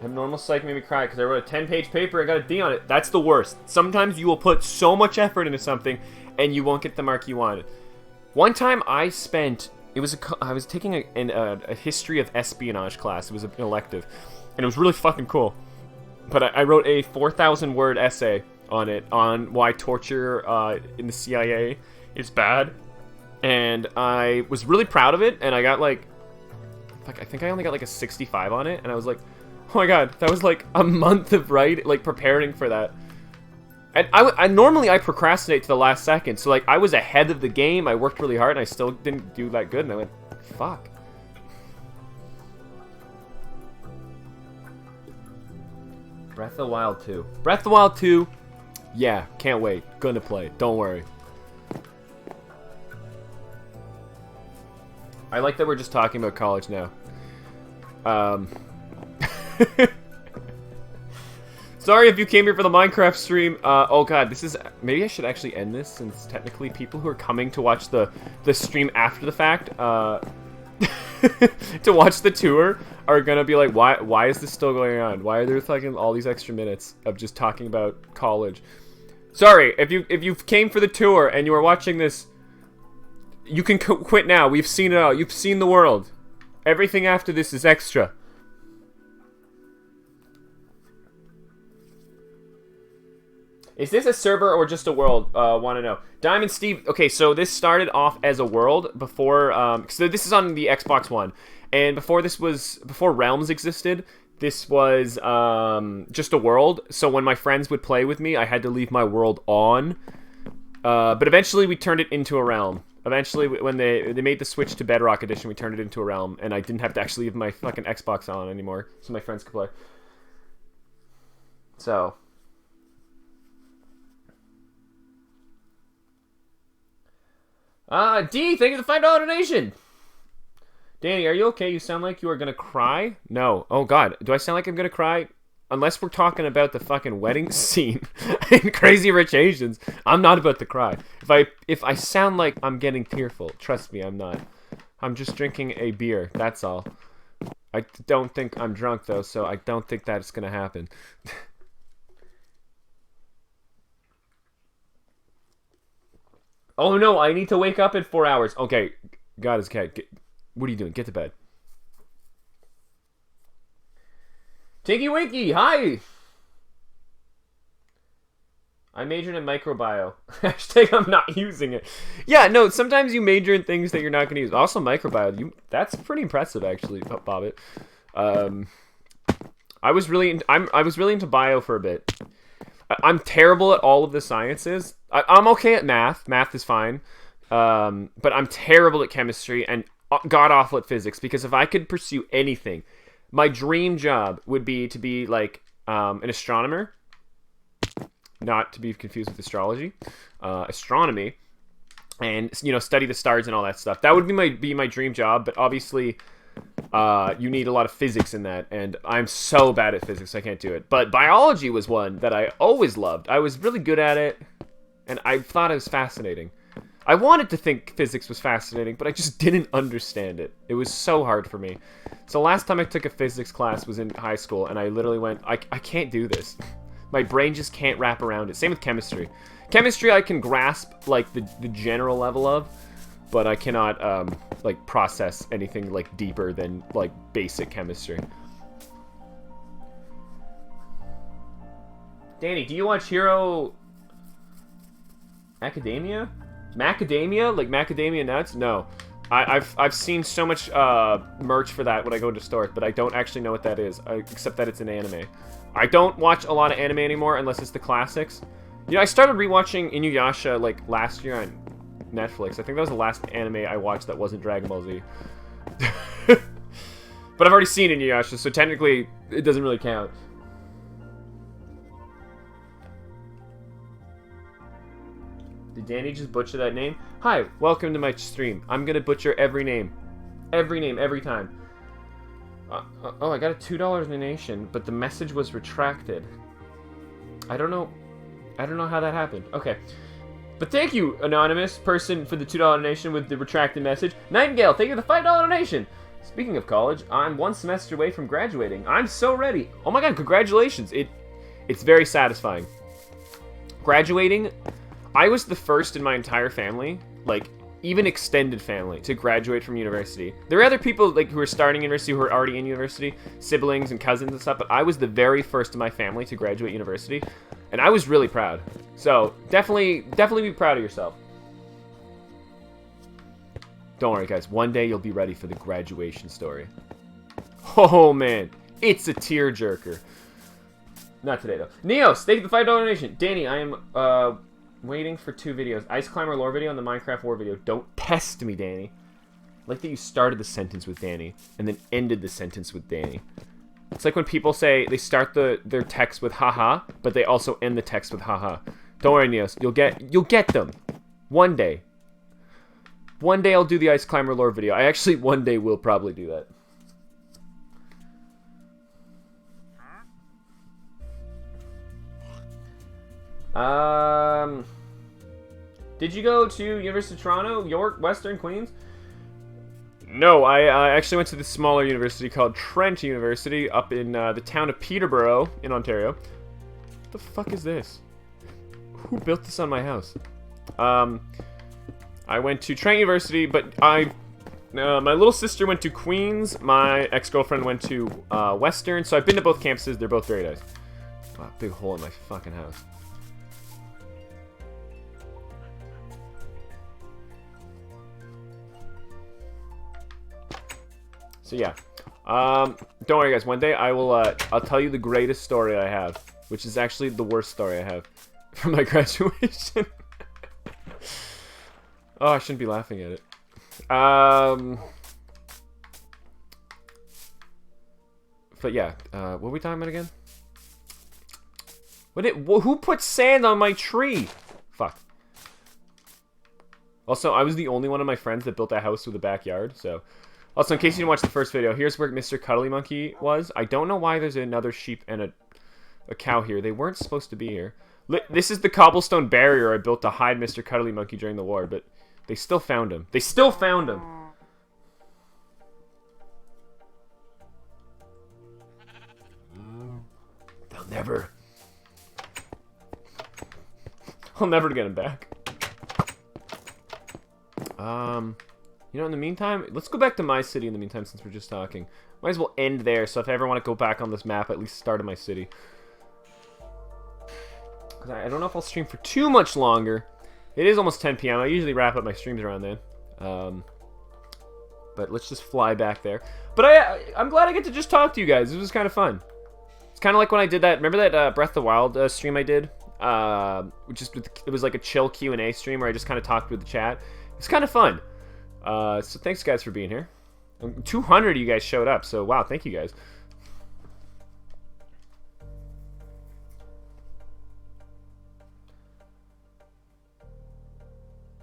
Abnormal psych made me cry because I wrote a 10-page paper and got a D on it. That's the worst. Sometimes you will put so much effort into something and you won't get the mark you want. One time I spent... I was taking a history of espionage class. It was an elective. And it was really fucking cool. But I wrote a 4,000-word essay on it, on why torture in the CIA is bad. And I was really proud of it, and I got like I think I only got like a 65 on it, and I was like, oh my god, that was like a month of preparing for that. And I normally procrastinate to the last second, so like I was ahead of the game, I worked really hard, and I still didn't do that good, and I went, fuck. Breath of the Wild 2. Breath of the Wild 2, yeah, can't wait. Gonna play, don't worry. I like that we're just talking about college now. Sorry if you came here for the Minecraft stream. Oh god, this is... Maybe I should actually end this, since technically people who are coming to watch the stream after the fact, to watch the tour, are gonna be like, why is this still going on? Why are there fucking all these extra minutes of just talking about college? Sorry, if you came for the tour and you are watching this, you can quit now. We've seen it all. You've seen the world. Everything after this is extra. Is this a server or just a world? Want to know. Diamond Steve. Okay, so this started off as a world before. So this is on the Xbox One, and before Realms existed, this was just a world. So when my friends would play with me, I had to leave my world on. But eventually, we turned it into a realm. Eventually, when they made the switch to Bedrock Edition, we turned it into a realm, and I didn't have to actually leave my fucking Xbox on anymore, so my friends could play. So. D, thank you for the $5 donation. Danny, are you okay? You sound like you are gonna cry. No. Oh god, do I sound like I'm gonna cry? Unless we're talking about the fucking wedding scene in Crazy Rich Asians, I'm not about to cry. If I sound like I'm getting tearful, trust me, I'm not. I'm just drinking a beer. That's all. I don't think I'm drunk though, so I don't think that's gonna happen. Oh no, I need to wake up in 4 hours. Okay, God is cat. What are you doing? Get to bed. Tinky Winky, hi! I majored in microbiome. Hashtag I'm not using it. Yeah, no, sometimes you major in things that you're not going to use. Also, microbiome, that's pretty impressive, actually, Bobbit. I was really into bio for a bit. I'm terrible at all of the sciences. I'm okay at math. Math is fine. But I'm terrible at chemistry and god-awful at physics, because if I could pursue anything, my dream job would be to be like an astronomer, not to be confused with astrology, astronomy, and study the stars and all that stuff. That would be my dream job. But obviously, you need a lot of physics in that, and I'm so bad at physics I can't do it. But biology was one that I always loved. I was really good at it, and I thought it was fascinating. I wanted to think physics was fascinating, but I just didn't understand it. It was so hard for me. So last time I took a physics class was in high school, and I literally went, I can't do this. My brain just can't wrap around it. Same with chemistry. Chemistry I can grasp like the general level of, but I cannot like process anything like deeper than like basic chemistry. Danny, do you watch Hero Academia? Macadamia? Like macadamia nuts? No. I've seen so much merch for that when I go to stores, but I don't actually know what that is, except that it's an anime. I don't watch a lot of anime anymore unless it's the classics. I started rewatching Inuyasha like last year on Netflix. I think that was the last anime I watched that wasn't Dragon Ball Z. But I've already seen Inuyasha, so technically it doesn't really count. Did Danny just butcher that name? Hi, welcome to my stream. I'm gonna butcher every name. Every name, every time. Oh, I got a $2 donation, but the message was retracted. I don't know how that happened. Okay. But thank you, anonymous person, for the $2 donation with the retracted message. Nightingale, thank you for the $5 donation. Speaking of college, I'm 1 semester away from graduating. I'm so ready. Oh my god, congratulations. It's very satisfying. Graduating, I was the first in my entire family, like, even extended family, to graduate from university. There are other people like who are starting university who are already in university, siblings and cousins and stuff, but I was the very first in my family to graduate university, and I was really proud. So definitely be proud of yourself. Don't worry, guys. One day you'll be ready for the graduation story. Oh man, it's a tearjerker. Not today though. Neos, thank you for the $5 donation. Danny, I am waiting for 2 videos. Ice Climber lore video and the Minecraft war video. Don't test me, Danny. I like that you started the sentence with Danny and then ended the sentence with Danny. It's like when people say they start their text with haha, but they also end the text with haha. Don't worry, Neos. You'll get them. One day. One day I'll do the Ice Climber lore video. I actually one day will probably do that. Did you go to University of Toronto, York, Western, Queens? No, I actually went to this smaller university called Trent University up in the town of Peterborough in Ontario. What the fuck is this? Who built this on my house? I went to Trent University, but my little sister went to Queens. My ex-girlfriend went to Western, so I've been to both campuses. They're both very nice. Wow, big hole in my fucking house. So yeah, don't worry guys, one day I will, I'll tell you the greatest story I have, which is actually the worst story I have from my graduation. Oh, I shouldn't be laughing at it. But yeah, what were we talking about again? Who put sand on my tree? Fuck. Also, I was the only one of my friends that built a house with a backyard, so... Also, in case you didn't watch the first video, here's where Mr. Cuddly Monkey was. I don't know why there's another sheep and a cow here. They weren't supposed to be here. This is the cobblestone barrier I built to hide Mr. Cuddly Monkey during the war, but they still found him. They still found him! They'll never... I'll never get him back. You know, in the meantime, let's go back to my city in the meantime since we're just talking. Might as well end there, so if I ever want to go back on this map, at least start in my city. Because I don't know if I'll stream for too much longer. It is almost 10 p.m. I usually wrap up my streams around then. But let's just fly back there. But I'm glad I get to just talk to you guys. It was kind of fun. It's kind of like when I did that. Remember that Breath of the Wild stream I did? It was like a chill Q&A stream where I just kind of talked with the chat. It's kind of fun. So thanks guys for being here. 200 of you guys showed up, so wow, thank you guys.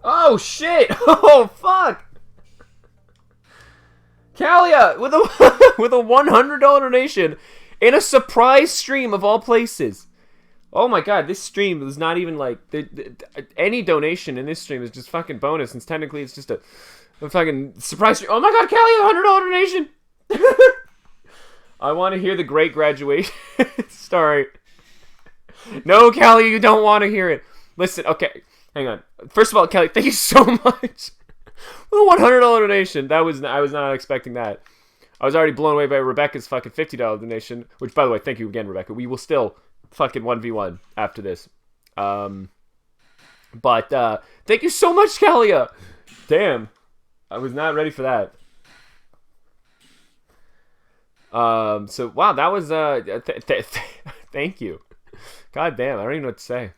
Oh shit! Oh fuck! Kalia with a with a $100 donation in a surprise stream of all places. Oh my god, this stream was not even like any donation in this stream is just fucking bonus, since technically it's just a fucking surprise stream. Oh my god, Callie, $100 donation! I want to hear the great graduation story. No, Callie, you don't want to hear it. Listen, okay, hang on. First of all, Kelly, thank you so much. With a $100 donation, I was not expecting that. I was already blown away by Rebecca's fucking $50 donation, which, by the way, thank you again, Rebecca. We will still fucking 1v1 after this. But thank you so much, Kalia. Damn, I was not ready for that. So wow, that was thank you. God damn, I don't even know what to say.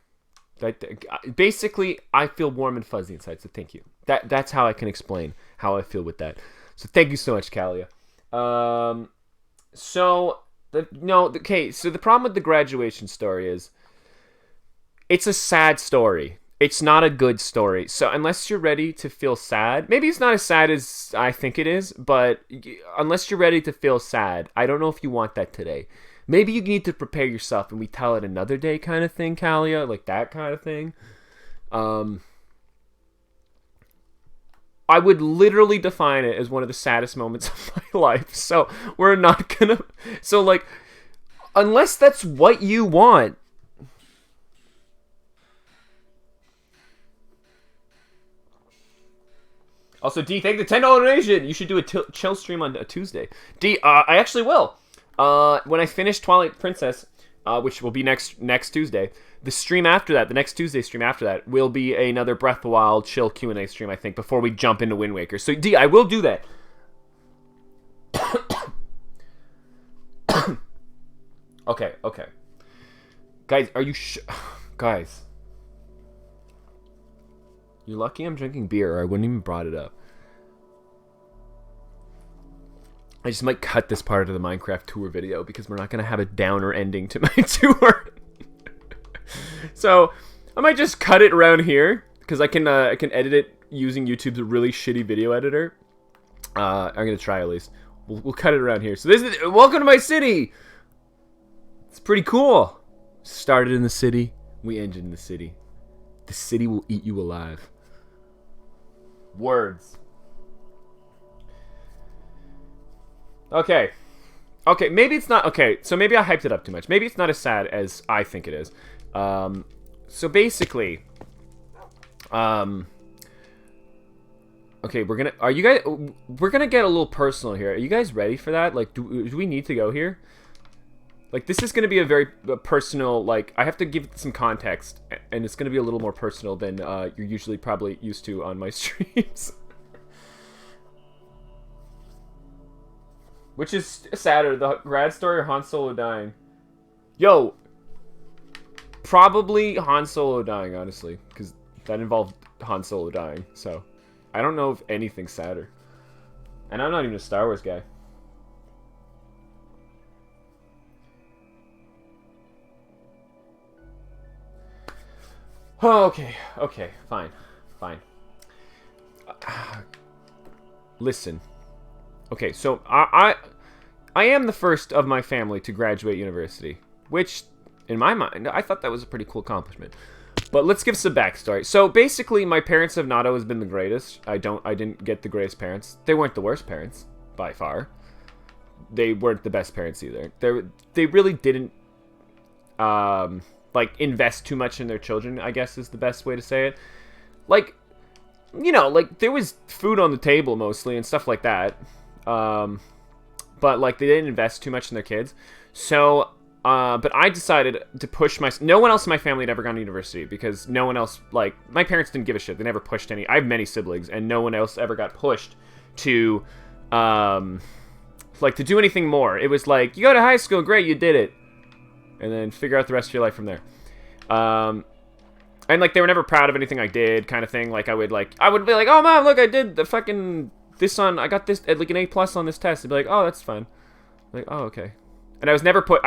Basically, I feel warm and fuzzy inside, so thank you. That's how I can explain how I feel with that. So thank you so much, Kalia. So the problem with the graduation story is it's a sad story. It's not a good story. So unless you're ready to feel sad, maybe it's not as sad as I think it is, but unless you're ready to feel sad, I don't know if you want that today. Maybe you need to prepare yourself and we tell it another day kind of thing, Kalia, like that kind of thing. I would literally define it as one of the saddest moments of my life. So we're not gonna, so like, unless that's what you want. Also, D, thank the $10 donation. You should do a chill stream on a Tuesday. D, I actually will. When I finish Twilight Princess, which will be next Tuesday, the stream after that, the next Tuesday stream after that, will be another Breath of the Wild chill Q&A stream, I think, before we jump into Wind Waker. So, D, I will do that. Okay. Guys, are you guys... You're lucky I'm drinking beer, or I wouldn't even brought it up. I just might cut this part of the Minecraft tour video because we're not going to have a downer ending to my tour. So, I might just cut it around here because I can edit it using YouTube's really shitty video editor. I'm going to try at least. We'll cut it around here. So this is welcome to my city. It's pretty cool. Started in the city, we ended in the city. The city will eat you alive. Words. Okay, maybe it's not... Okay, so maybe I hyped it up too much. Maybe it's not as sad as I think it is. So basically... Okay, we're gonna... Are you guys... We're gonna get a little personal here. Are you guys ready for that? Like, do we need to go here? Like, this is going to be a very personal, like, I have to give some context, and it's going to be a little more personal than you're usually probably used to on my streams. Which is sadder, the grad story or Han Solo dying? Yo, probably Han Solo dying, honestly, because that involved Han Solo dying, so I don't know if anything's sadder. And I'm not even a Star Wars guy. Oh, okay, fine. Listen. Okay, so I am the first of my family to graduate university, which, in my mind, I thought that was a pretty cool accomplishment. But let's give some backstory. So basically, my parents have not always been the greatest. I didn't get the greatest parents. They weren't the worst parents, by far. They weren't the best parents either. They really didn't, like, invest too much in their children, I guess is the best way to say it. Like, you know, like, there was food on the table mostly and stuff like that. But, like, they didn't invest too much in their kids. So, but I decided to push no one else in my family had ever gone to university because no one else, like, my parents didn't give a shit. They never pushed any. I have many siblings and no one else ever got pushed to, like, to do anything more. It was like, you go to high school, great, you did it. And then figure out the rest of your life from there. And, like, they were never proud of anything I did, kind of thing. Like, I would be like, oh, Mom, look, I did the fucking, I got this, like, an A+ on this test. They'd be like, oh, that's fine. Like, oh, okay. And I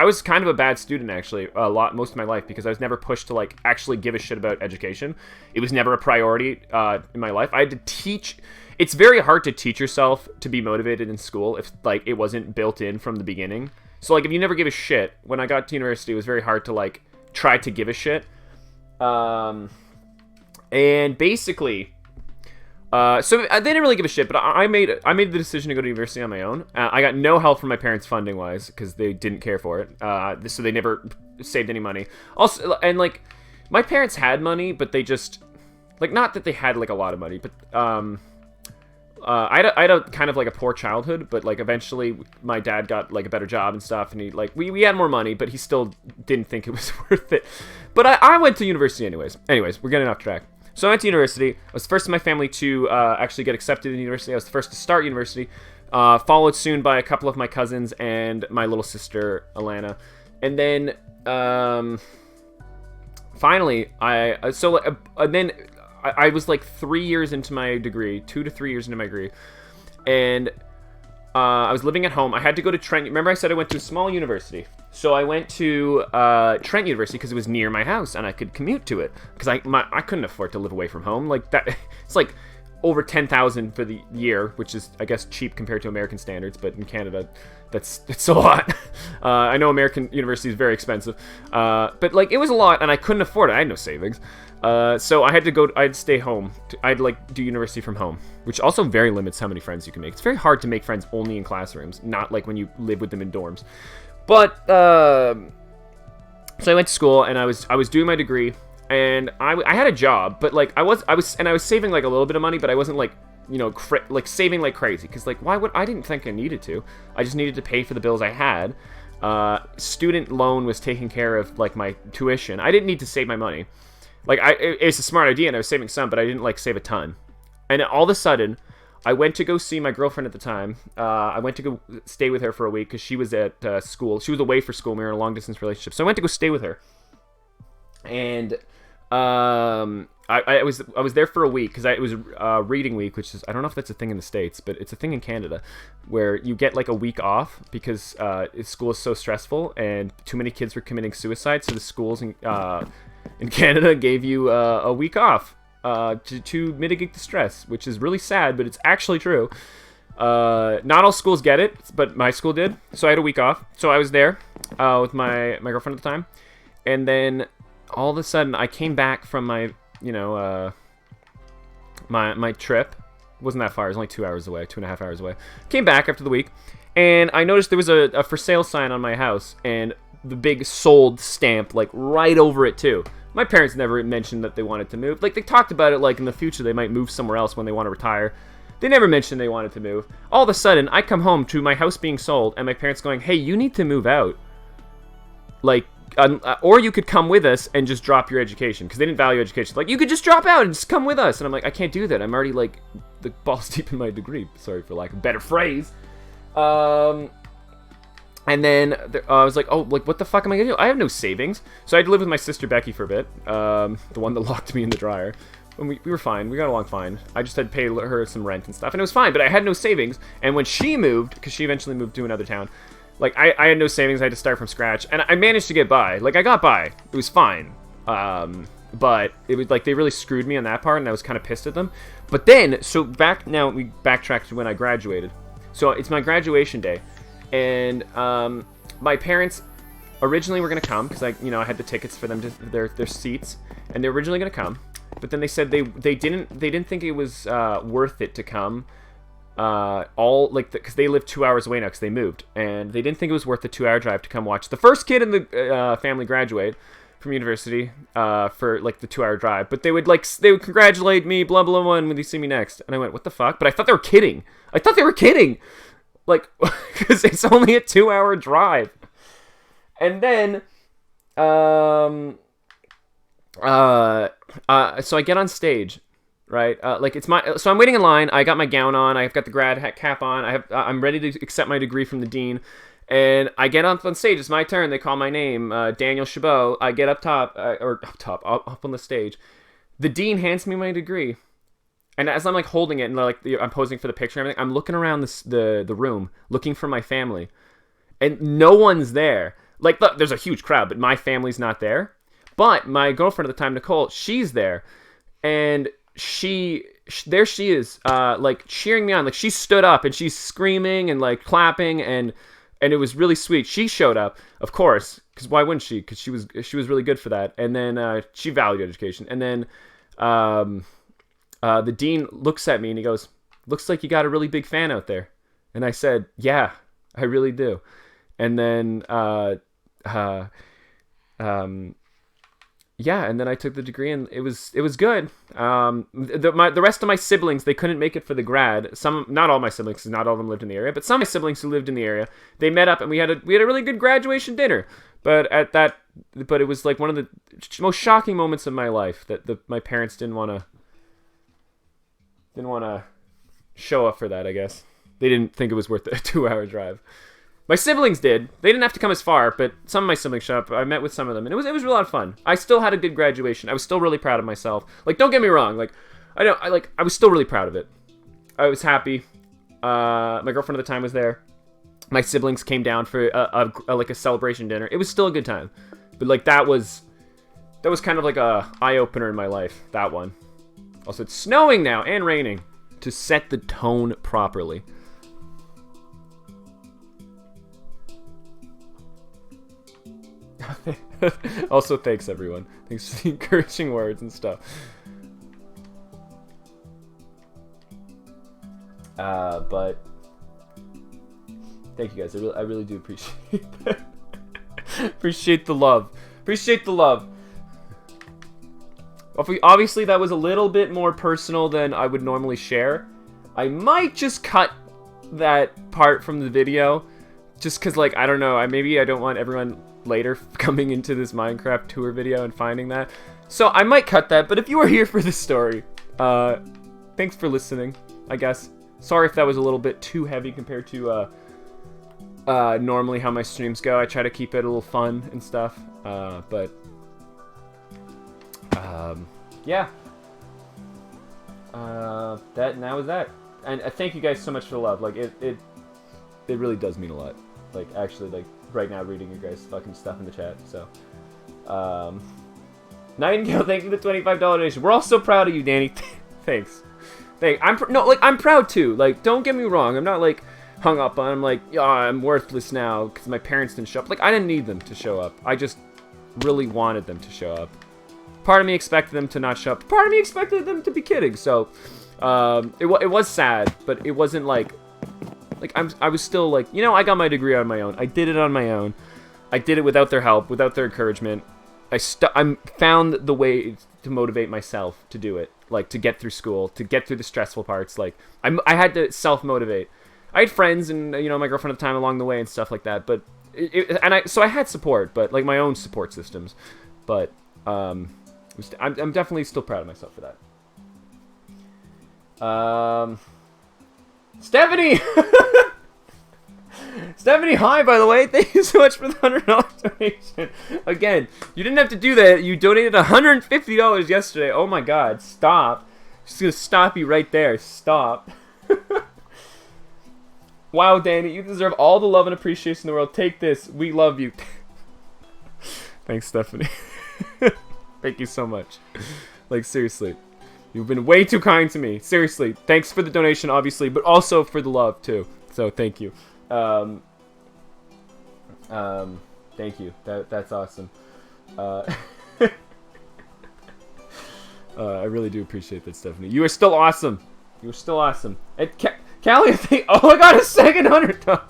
was kind of a bad student, actually, most of my life, because I was never pushed to, like, actually give a shit about education. It was never a priority, in my life. I had to teach. It's very hard to teach yourself to be motivated in school if, like, it wasn't built in from the beginning. So, like, if you never give a shit, when I got to university, it was very hard to, like, try to give a shit. And basically, so they didn't really give a shit, but I made the decision to go to university on my own. I got no help from my parents funding-wise, because they didn't care for it. So they never saved any money. Also, and, like, my parents had money, but they just, like, not that they had, like, a lot of money, but, I had a kind of like a poor childhood, but like eventually my dad got like a better job and stuff, and he like we had more money, but he still didn't think it was worth it. But I went to university anyways. Anyways, we're getting off track. So I went to university. I was the first in my family to actually get accepted in university. I was the first to start university, followed soon by a couple of my cousins and my little sister Alana, and then finally I was like 3 years into my degree, 2 to 3 years into my degree, and I was living at home. I had to go to Trent. Remember I said I went to a small university. So I went to Trent University because it was near my house and I could commute to it because I couldn't afford to live away from home. Like that, it's like over $10,000 for the year, which is, I guess, cheap compared to American standards, but in Canada, it's a lot. I know American university is very expensive, but like it was a lot, and I couldn't afford it. I had no savings, so I had to I'd stay home. I'd like do university from home, which also very limits how many friends you can make. It's very hard to make friends only in classrooms, not like when you live with them in dorms. But so I went to school, and I was doing my degree. And I had a job, but like I was saving like a little bit of money, but I wasn't like, you know, like saving like crazy, because like I didn't think I needed to. I just needed to pay for the bills I had. Student loan was taking care of like my tuition. I didn't need to save my money. Like it's a smart idea, and I was saving some, but I didn't like save a ton. And all of a sudden, I went to go see my girlfriend at the time. I went to go stay with her for a week because she was at school. She was away for school. We were in a long distance relationship, so I went to go stay with her. And I was there for a week because it was reading week, which is, I don't know if that's a thing in the States, but it's a thing in Canada where you get like a week off because school is so stressful and too many kids were committing suicide. So the schools in Canada gave you a week off to mitigate the stress, which is really sad, but it's actually true. Not all schools get it, but my school did. So I had a week off. So I was there with my girlfriend at the time, and then all of a sudden, I came back from my, you know, my trip. It wasn't that far. It was only 2 hours away, 2.5 hours away. Came back after the week, and I noticed there was a for sale sign on my house, and the big sold stamp, like, right over it, too. My parents never mentioned that they wanted to move. Like, they talked about it, like, in the future they might move somewhere else when they want to retire. They never mentioned they wanted to move. All of a sudden, I come home to my house being sold, and my parents going, hey, you need to move out. Like, or you could come with us and just drop your education, because they didn't value education. Like, you could just drop out and just come with us. And I'm like, I can't do that. I'm already like the balls deep in my degree. Sorry for lack of a better phrase. And then I was like, oh, like what the fuck am I gonna do? I have no savings. So I had to live with my sister Becky for a bit, the one that locked me in the dryer. And we were fine. We got along fine. I just had to pay her some rent and stuff, and it was fine. But I had no savings. And when she moved, because she eventually moved to another town, like, I had no savings. I had to start from scratch. And I managed to get by. Like, I got by. It was fine. But it was, like, they really screwed me on that part, and I was kind of pissed at them. But then, so now we backtrack to when I graduated. So it's my graduation day. And my parents originally were going to come, because I had the tickets for them to their seats. And they were originally going to come. But then they said they didn't think it was worth it to come. Because they live 2 hours away now because they moved, and they didn't think it was worth the 2-hour drive to come watch the first kid in the family graduate from university for like the 2-hour drive. But they would congratulate me, blah blah blah, when they see me next. And I went, what the fuck? But I thought they were kidding. Like, because it's only a 2-hour drive. And then so I get on stage. Right, so I'm waiting in line. I got my gown on. I've got the grad cap on. I'm ready to accept my degree from the dean, and I get up on stage. It's my turn. They call my name, Daniel Chabot. I get up on the stage. The dean hands me my degree, and as I'm like holding it and like I'm posing for the picture and everything, I'm looking around the room looking for my family, and no one's there. Like, look, there's a huge crowd, but my family's not there. But my girlfriend at the time, Nicole, she's there, and there she is, like cheering me on. Like, she stood up and she's screaming and like clapping, and it was really sweet. She showed up, of course, because why wouldn't she? Because she was really good for that. And then she valued education. And then the dean looks at me and he goes, "Looks like you got a really big fan out there." And I said, "Yeah, I really do." And then yeah, and then I took the degree, and it was good. The rest of my siblings, they couldn't make it for the grad. Not all my siblings, 'cause not all of them lived in the area, but some of my siblings who lived in the area, they met up, and we had a really good graduation dinner. But it was like one of the most shocking moments of my life that my parents didn't want to show up for that. I guess they didn't think it was worth a 2-hour drive. My siblings did. They didn't have to come as far, but some of my siblings showed up. I met with some of them, and it was a lot of fun. I still had a good graduation. I was still really proud of myself. Like, don't get me wrong. Like, I was still really proud of it. I was happy. My girlfriend at the time was there. my siblings came down for like a celebration dinner. It was still a good time, but like that was kind of like a eye opener in my life. That one. Also, it's snowing now and raining to set the tone properly. Also, thanks everyone. Thanks for the encouraging words and stuff. But thank you guys. I really do appreciate that. Appreciate the love. Appreciate the love. Obviously, that was a little bit more personal than I would normally share. I might just cut that part from the video, just because, like, I don't know. Maybe I don't want everyone later coming into this Minecraft tour video and finding that. So I might cut that. But if you are here for this story, thanks for listening, I guess. Sorry if that was a little bit too heavy compared to normally how my streams go. I try to keep it a little fun and stuff. But yeah. That was that. And thank you guys so much for the love. Like it really does mean a lot. Like actually, like right now, reading your guys' fucking stuff in the chat. So, Nightingale, thank you for the $25 donation. We're all so proud of you, Danny. Thanks. I'm proud too. Like, don't get me wrong. I'm not like hung up on. I'm like, yeah, I'm worthless now because my parents didn't show up. Like, I didn't need them to show up. I just really wanted them to show up. Part of me expected them to not show up. Part of me expected them to be kidding. So, it was sad, but it wasn't like I was still like, you know, I got my degree on my own. I did it on my own. I did it without their help, without their encouragement. I found the way to motivate myself to do it, like to get through school, to get through the stressful parts. Like I had to self-motivate. I had friends and you know my girlfriend at the time along the way and stuff like that. But so I had support, but like my own support systems. But I'm definitely still proud of myself for that. Stephanie! Stephanie, hi, by the way. Thank you so much for the $100 donation. Again, you didn't have to do that. You donated $150 yesterday. Oh my god, stop. Just gonna stop you right there. Stop. Wow, Danny, you deserve all the love and appreciation in the world. Take this. We love you. Thanks, Stephanie. Thank you so much. Like, seriously. You've been way too kind to me. Seriously. Thanks for the donation, obviously, but also for the love, too. So, thank you. Thank you. That's awesome. I really do appreciate that, Stephanie. You are still awesome. You are still awesome. And Callie, I think... Oh, I got a second $100.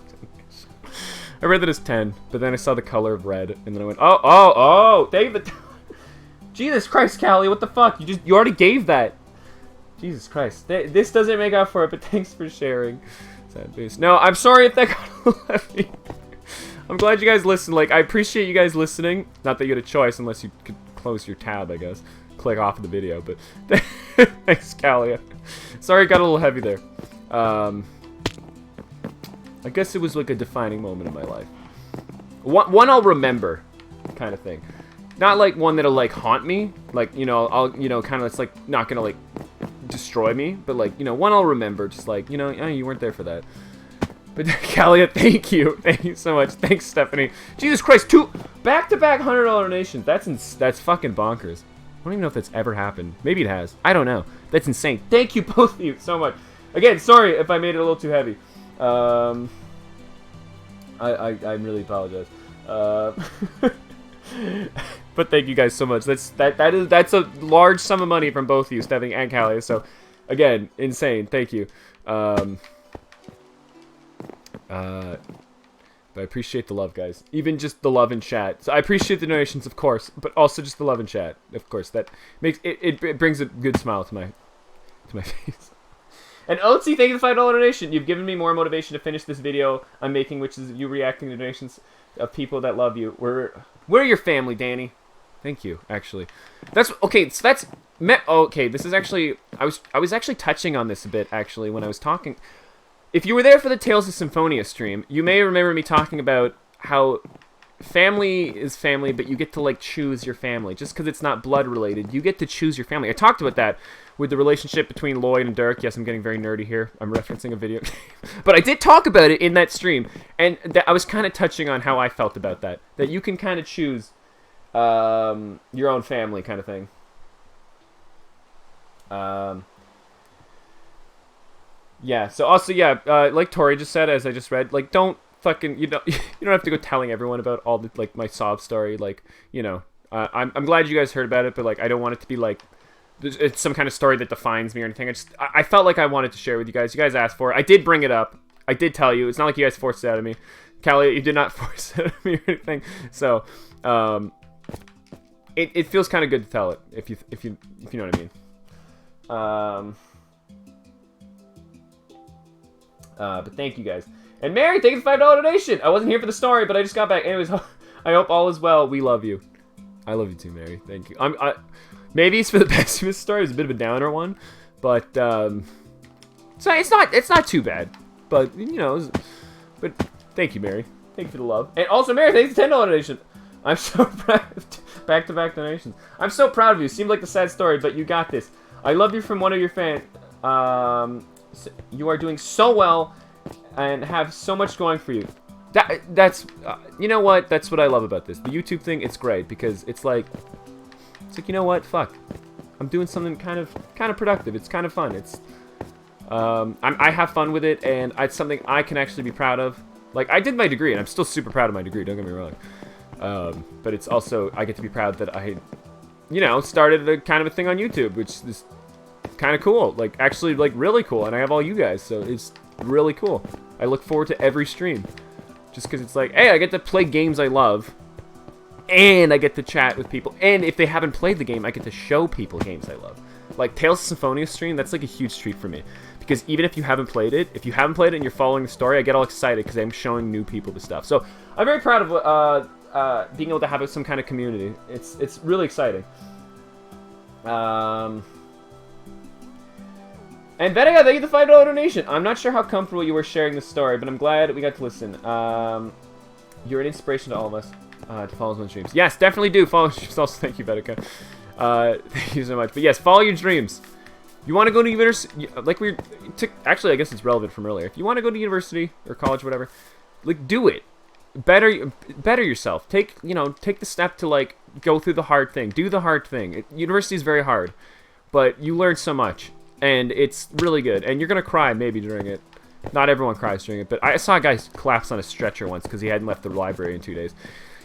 I read that as 10, but then I saw the color of red, and then I went, oh, David... Jesus Christ, Callie, what the fuck? You already gave that. Jesus Christ. This doesn't make up for it, but thanks for sharing. Sad face. No, I'm sorry if that got a little heavy. I'm glad you guys listened. Like, I appreciate you guys listening. Not that you had a choice, unless you could close your tab, I guess. Click off of the video, but... Thanks, Callie. Sorry it got a little heavy there. I guess it was like a defining moment in my life. One I'll remember, kind of thing. Not like one that'll like haunt me, like, you know, I'll, you know, kind of, it's like not gonna like destroy me, but like, you know, one I'll remember, just like, you know, oh, you weren't there for that. But Kalia, thank you so much. Thanks, Stephanie. Jesus Christ, 2 back-to-back $100 donations. That's fucking bonkers. I don't even know if that's ever happened. Maybe it has. I don't know. That's insane. Thank you both of you so much. Again, sorry if I made it a little too heavy. I really apologize. But thank you guys so much. That's a large sum of money from both of you, Stephanie and Callie. So, again, insane. Thank you. But I appreciate the love, guys. Even just the love in chat. So I appreciate the donations, of course, but also just the love in chat. Of course, that makes it brings a good smile to my face. And Oatsy, thank you for the $5 donation. You've given me more motivation to finish this video I'm making, which is you reacting to donations of people that love you. We're your family, Danny. Thank you, actually. That's okay. So that's okay. This is actually I was actually touching on this a bit actually when I was talking. If you were there for the Tales of Symphonia stream, you may remember me talking about how family is family, but you get to like choose your family just because it's not blood related. You get to choose your family. I talked about that with the relationship between Lloyd and Dirk. Yes, I'm getting very nerdy here. I'm referencing a video game. But I did talk about it in that stream, and I was kind of touching on how I felt about that. That you can kind of choose your own family kind of thing. Yeah, so also, yeah, like Tori just said, as I just read, like, don't fucking, you don't have to go telling everyone about all the, like, my sob story, like, you know, I'm glad you guys heard about it, but, like, I don't want it to be, like, it's some kind of story that defines me or anything. I felt like I wanted to share with you guys. You guys asked for it. I did bring it up. I did tell you. It's not like you guys forced it out of me. Callie, you did not force it out of me or anything. So, it feels kind of good to tell it, if you know what I mean. But thank you guys. And Mary, thank you for the $5 donation. I wasn't here for the story, but I just got back. Anyways, I hope all is well. We love you. I love you too, Mary. Thank you. Maybe it's for the pessimist story. It was a bit of a downer one, but so it's not too bad. But you know, but thank you, Mary. Thank you for the love. And also, Mary, thanks for the $10 donation. I'm so proud. Back-to-back donations. I'm so proud of you. Seemed like a sad story, but you got this. I love you from one of your fans. You are doing so well and have so much going for you. That's you know what? That's what I love about this. The YouTube thing, it's great because it's like you know what? Fuck. I'm doing something kind of productive. It's kind of fun. It's I have fun with it, and it's something I can actually be proud of. Like, I did my degree, and I'm still super proud of my degree. Don't get me wrong. But it's also, I get to be proud that I, you know, started a kind of a thing on YouTube, which is kind of cool. Like, actually, like, really cool. And I have all you guys, so it's really cool. I look forward to every stream. Just because it's like, hey, I get to play games I love. And I get to chat with people. And if they haven't played the game, I get to show people games I love. Like, Tales of Symphonia stream, that's like a huge treat for me. Because even if you haven't played it, and you're following the story, I get all excited because I'm showing new people the stuff. So, I'm very proud of being able to have some kind of community. It's really exciting. And Vega, thank you for the $5 donation. I'm not sure how comfortable you were sharing this story, but I'm glad we got to listen. You're an inspiration to all of us to follow my dreams. Yes, definitely do follow your dreams. Also, thank you, Vedika. Thank you so much. But yes, follow your dreams. You want to go to university, like actually, I guess it's relevant from earlier. If you want to go to university or college, or whatever, like, do it. Better yourself. Take the step to, like, go through the hard thing. Do the hard thing. University is very hard, but you learn so much, and it's really good. And you're gonna cry maybe during it. Not everyone cries during it, but I saw a guy collapse on a stretcher once because he hadn't left the library in 2 days.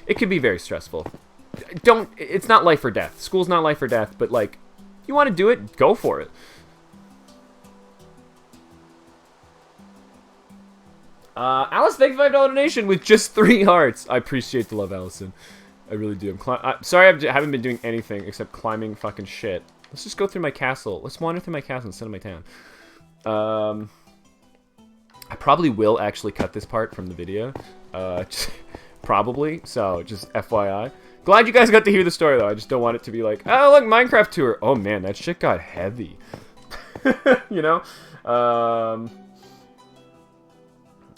It can be very stressful. It's not life or death. School's not life or death, but, like, you want to do it, go for it. Alice, thank you for the $5 donation with just 3 hearts. I appreciate the love, Allison. I really do. I'm sorry I haven't been doing anything except climbing fucking shit. Let's just go through my castle. Let's wander through my castle instead of my town. I probably will actually cut this part from the video. Probably. So, just FYI. Glad you guys got to hear the story, though. I just don't want it to be like, oh, look, Minecraft tour. Oh, man, that shit got heavy. You know?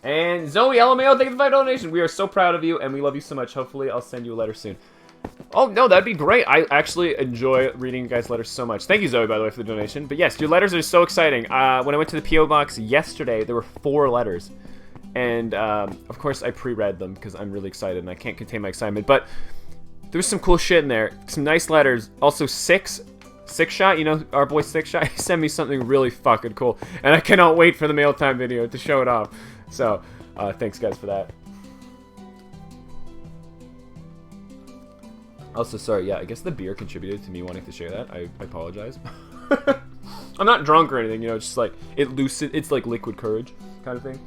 And Zoe LMAO, thank you for the $5 donation. We are so proud of you, and we love you so much. Hopefully, I'll send you a letter soon. Oh, no, that'd be great. I actually enjoy reading you guys' letters so much. Thank you, Zoe, by the way, for the donation. But yes, your letters are so exciting. When I went to the P.O. Box yesterday, there were 4 letters. And, of course, I pre-read them because I'm really excited, and I can't contain my excitement. But there's some cool shit in there. Some nice letters. Also, Six Shot, you know, our boy Six Shot, he sent me something really fucking cool. And I cannot wait for the mail time video to show it off. So, thanks, guys, for that. Also, sorry, yeah, I guess the beer contributed to me wanting to share that. I apologize. I'm not drunk or anything, you know, just like, it's like liquid courage kind of thing.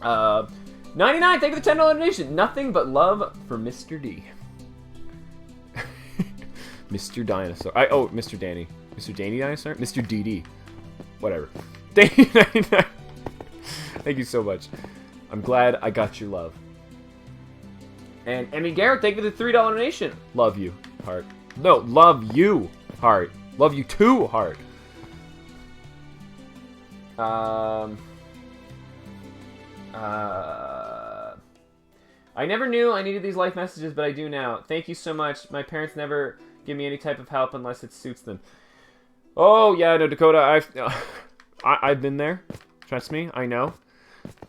99, thank you for the $10 donation. Nothing but love for Mr. D. Mr. Dinosaur. Oh, Mr. Danny. Mr. Danny Dinosaur? Mr. DD. Whatever. Thank you, 99. Thank you so much. I'm glad I got your love. And Emmy Garrett, thank you for the $3 donation. Love you, heart. No, love you, heart. Love you too, heart. I never knew I needed these life messages, but I do now. Thank you so much. My parents never give me any type of help unless it suits them. Oh yeah, no, Dakota. I've been there. Trust me, I know.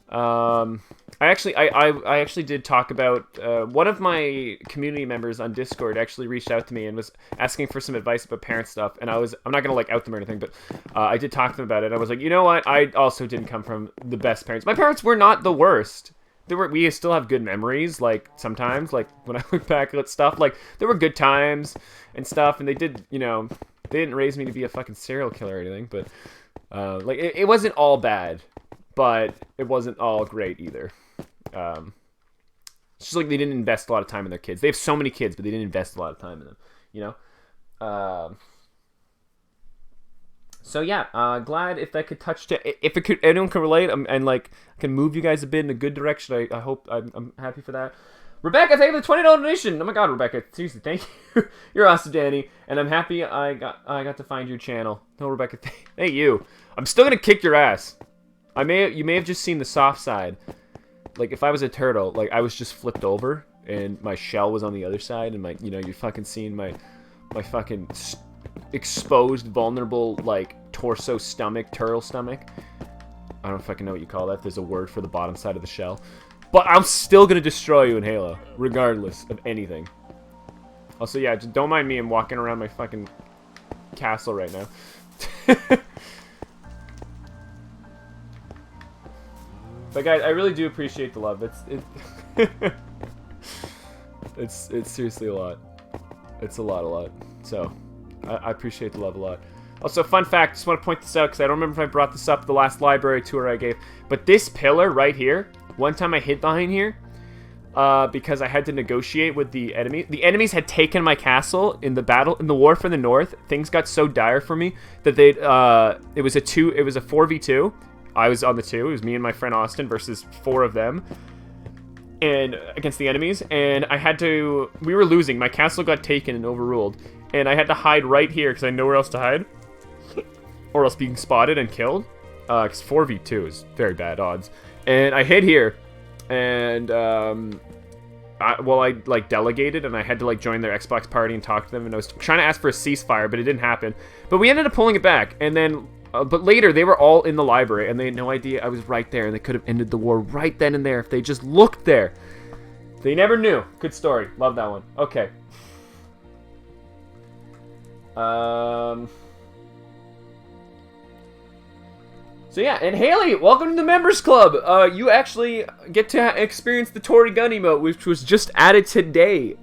I actually did talk about one of my community members on Discord actually reached out to me and was asking for some advice about parent stuff, and I'm not gonna like out them or anything, but I did talk to them about it. I was like, you know what? I also didn't come from the best parents. My parents were not the worst. We still have good memories. Like sometimes, like when I look back at stuff, like there were good times and stuff, and they did, they didn't raise me to be a fucking serial killer or anything, but like it wasn't all bad, but it wasn't all great either. It's just like they didn't invest a lot of time in their kids. They have so many kids, but they didn't invest a lot of time in them, So yeah, glad if that could touch if anyone can relate and like can move you guys a bit in a good direction. I hope I'm happy for that. Rebecca, thank you for the $20 donation. Oh my god, Rebecca, seriously, thank you. You're awesome, Danny, and I'm happy I got to find your channel. No, Rebecca, thank you. I'm still gonna kick your ass. You may have just seen the soft side. Like if I was a turtle, like I was just flipped over and my shell was on the other side, and my you're fucking seeing my fucking exposed, vulnerable, like torso stomach, turtle stomach. I don't fucking know what you call that. There's a word for the bottom side of the shell. But I'm still gonna destroy you in Halo, regardless of anything. Also, yeah, just don't mind me. I'm walking around my fucking castle right now. But guys, I really do appreciate the love. It's seriously a lot. It's a lot. So, I appreciate the love a lot. Also, fun fact, just want to point this out because I don't remember if I brought this up the last library tour I gave, but this pillar right here, one time I hid behind here because I had to negotiate with the enemy. The enemies had taken my castle in the war for the North. Things got so dire for me that it was a 4v2. I was on the 2. It was me and my friend Austin versus 4 of them, and against the enemies. And we were losing. My castle got taken and overruled, and I had to hide right here because I had nowhere else to hide, or else being spotted and killed. Because 4v2 is very bad odds. And I hid here, and I like delegated, and I had to like join their Xbox party and talk to them. And I was trying to ask for a ceasefire, but it didn't happen. But we ended up pulling it back, and then. But later, they were all in the library, and they had no idea I was right there, and they could have ended the war right then and there if they just looked there. They never knew. Good story. Love that one. Okay. So yeah, and Haley, welcome to the Members Club. You actually get to experience the Tori gun emote, which was just added today.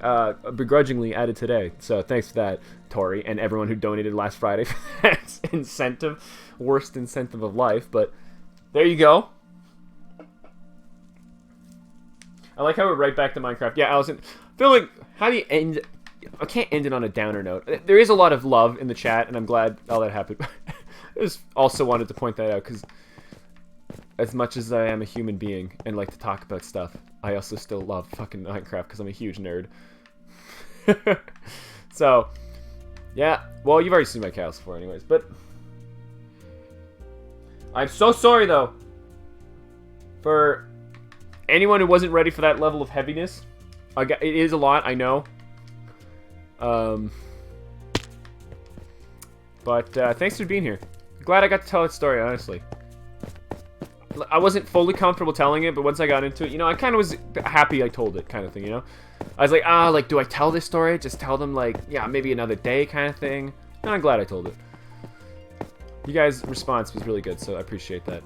Begrudgingly added today. So thanks for that, Tori, and everyone who donated last Friday for that incentive. Worst incentive of life, but there you go. I like how we're right back to Minecraft. Yeah, Allison, I feel like, how do you end... I can't end it on a downer note. There is a lot of love in the chat, and I'm glad all that happened. I just also wanted to point that out, because as much as I am a human being and like to talk about stuff, I also still love fucking Minecraft, because I'm a huge nerd. So, yeah. Well, you've already seen my cows before anyways, but... I'm so sorry, though, for anyone who wasn't ready for that level of heaviness. It is a lot, I know. But thanks for being here. Glad I got to tell that story, honestly. I wasn't fully comfortable telling it, but once I got into it, I kind of was happy I told it, kind of thing, I was like, do I tell this story? Just tell them, like, yeah, maybe another day kind of thing. No, I'm glad I told it. You guys' response was really good, so I appreciate that.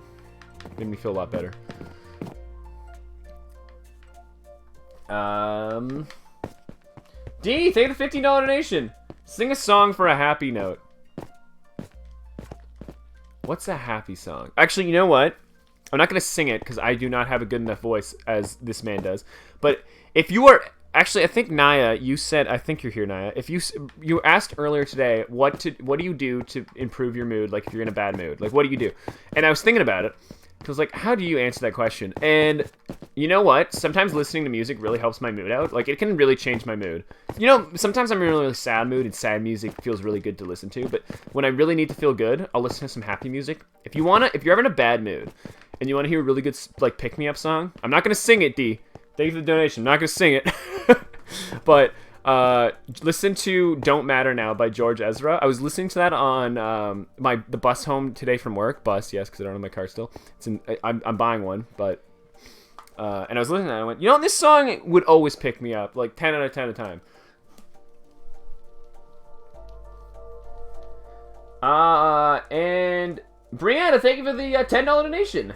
Made me feel a lot better. D, thank you for the $15 donation. Sing a song for a happy note. What's a happy song? Actually, you know what? I'm not going to sing it because I do not have a good enough voice as this man does. But if you are... Actually, I think Naya, you said... I think you're here, Naya. If you asked earlier today, what do you do to improve your mood, like if you're in a bad mood? Like, what do you do? And I was thinking about it. I was like, how do you answer that question? And you know what? Sometimes listening to music really helps my mood out. Like, it can really change my mood. Sometimes I'm in a really sad mood, and sad music feels really good to listen to. But when I really need to feel good, I'll listen to some happy music. If you're ever in a bad mood, and you want to hear a really good, like, pick-me-up song, I'm not going to sing it, D. Thank you for the donation. I'm not going to sing it. But Listen to "Don't Matter Now" by George Ezra. I was listening to that on the bus home today from work. Bus, yes, because I don't have my car still. I'm buying one, but and I was listening to that and I went, you know, this song would always pick me up, like 10 out of 10 a time. And Brianna, thank you for the $10 donation.